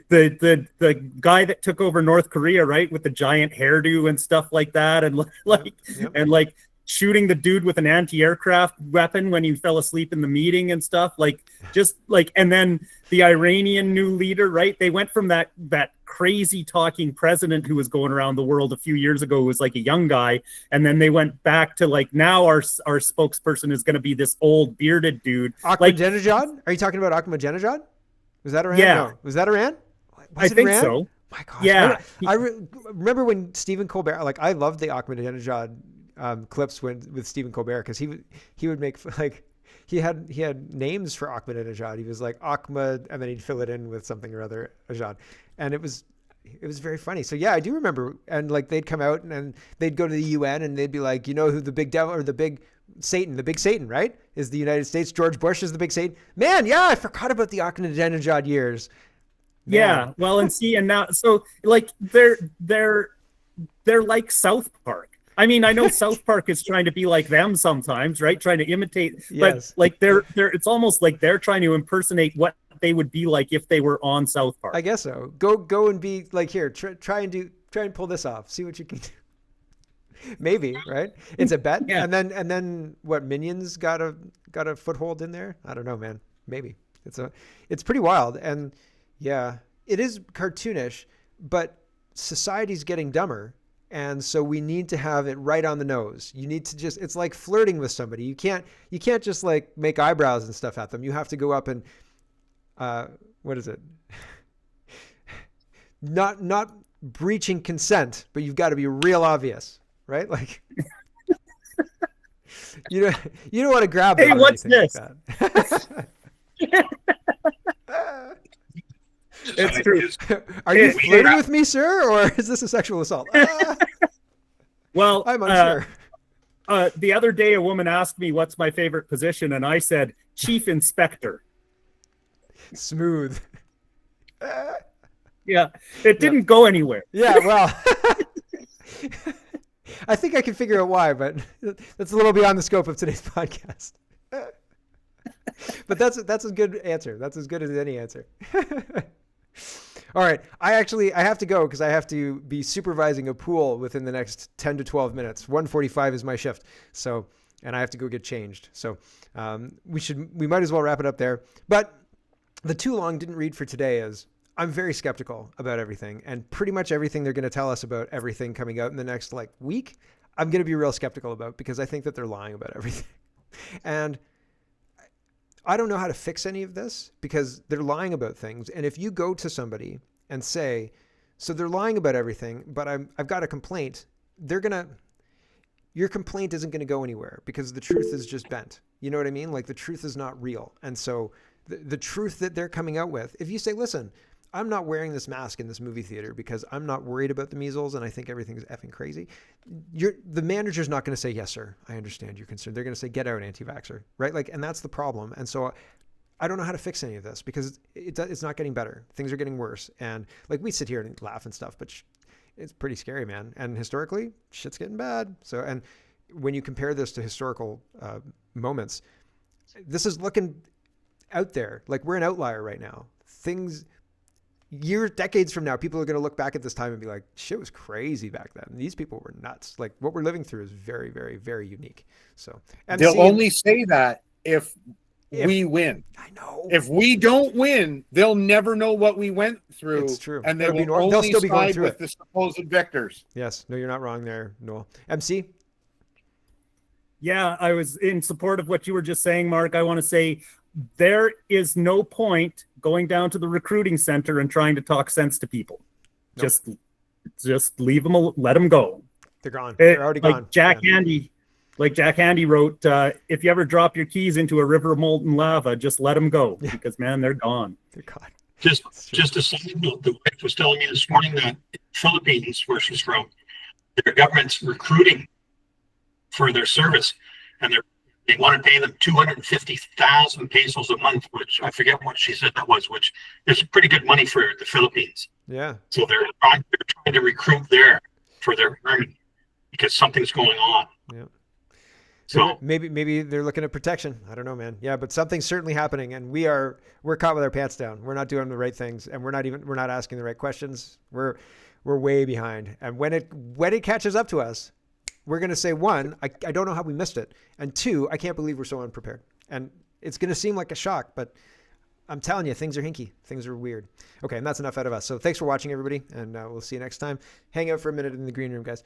the guy that took over North Korea, right, with the giant hairdo and stuff like that, and like shooting the dude with an anti-aircraft weapon when he fell asleep in the meeting and stuff, and then the Iranian new leader, right? They went from that crazy talking president who was going around the world a few years ago, who was like a young guy, and then they went back to like, now our spokesperson is going to be this old bearded dude. Ahmadinejad? Are you talking about Ahmadinejad? Was that Iran? Yeah. No. Was that Iran? I think so. My gosh. Yeah. I remember when Stephen Colbert, like, I loved the Ahmadinejad clips with Stephen Colbert, because he would make, like, he had names for Ahmadinejad. He was like Ahmad, and then he'd fill it in with something or other, Ajad. And it was very funny. So yeah, I do remember. And like, they'd come out and they'd go to the UN and they'd be like, who the big devil or the big Satan, right? Is the United States. George Bush is the big Satan. Man, yeah, I forgot about the Ahmadinejad years. Man. Yeah, well, and now, so like they're like South Park. I mean, I know South Park is trying to be like them sometimes, right? Trying to imitate, yes. But like they're it's almost like they're trying to impersonate what they would be like if they were on South Park. I guess so. Go and be like, here, try and pull this off. See what you can do. Maybe, right? It's a bet. Yeah. And then what, Minions got a foothold in there? I don't know, man. Maybe. It's pretty wild. And yeah, it is cartoonish, but society's getting dumber. And so we need to have it right on the nose. You need to it's like flirting with somebody. You can't just like make eyebrows and stuff at them. You have to go up and, what is it? Not breaching consent, but you've got to be real obvious, right? Like, you don't want to grab them. Hey, what's this? Like it's true. Are you flirting with me, sir, or is this a sexual assault? Well, I'm unsure. The other day, a woman asked me what's my favorite position, and I said chief inspector. Smooth. Yeah, it didn't go anywhere. Yeah, well, I think I can figure out why, but that's a little beyond the scope of today's podcast. But that's a good answer. That's as good as any answer. All right. I have to go because I have to be supervising a pool within the next 10 to 12 minutes. 1:45 is my shift. So, and I have to go get changed. So we might as well wrap it up there. But the too long didn't read for today is I'm very skeptical about everything, and pretty much everything they're going to tell us about everything coming out in the next week, I'm going to be real skeptical about, because I think that they're lying about everything. And I don't know how to fix any of this, because they're lying about things. And if you go to somebody and say, so they're lying about everything, but I've got a complaint, your complaint isn't going to go anywhere, because the truth is just bent. You know what I mean? Like, the truth is not real. And so the truth that they're coming out with, if you say, listen, I'm not wearing this mask in this movie theater because I'm not worried about the measles and I think everything's effing crazy. The manager's not going to say, yes, sir, I understand your concern. They're going to say, get out, anti-vaxxer, right? Like, and that's the problem. And so I don't know how to fix any of this because it's not getting better. Things are getting worse. And like, we sit here and laugh and stuff, but it's pretty scary, man. And historically, shit's getting bad. So, and when you compare this to historical moments, this is looking out there. Like, we're an outlier right now. Years, decades from now, people are going to look back at this time and be like, shit was crazy back then. These people were nuts. Like, what we're living through is very, very, very unique. So they'll only say that if we win. I know. If we don't win, they'll never know what we went through. It's true. And they'll still be going through with the supposed victors. Yes. No, you're not wrong there, Noel. MC? Yeah, I was in support of what you were just saying, Mark. I want to say there is no point going down to the recruiting center and trying to talk sense to people. Nope. Just leave them, let them go. They're gone. They're already gone. Jack Handy wrote, if you ever drop your keys into a river of molten lava, just let them go because, man, they're gone. They're gone. Just a side note, the wife was telling me this morning that in the Philippines, where she's from, their government's recruiting for their service, and they want to pay them 250,000 pesos a month, which I forget what she said that was, which is pretty good money for the Philippines. Yeah. So they're trying to recruit there for their army because something's going on. Yeah. So maybe they're looking at protection. I don't know, man. Yeah, but something's certainly happening, and we're caught with our pants down. We're not doing the right things, and we're not asking the right questions. We're way behind. And when it catches up to us, we're going to say, one, I don't know how we missed it. And two, I can't believe we're so unprepared. And it's going to seem like a shock, but I'm telling you, things are hinky. Things are weird. Okay, and that's enough out of us. So thanks for watching, everybody, and we'll see you next time. Hang out for a minute in the green room, guys.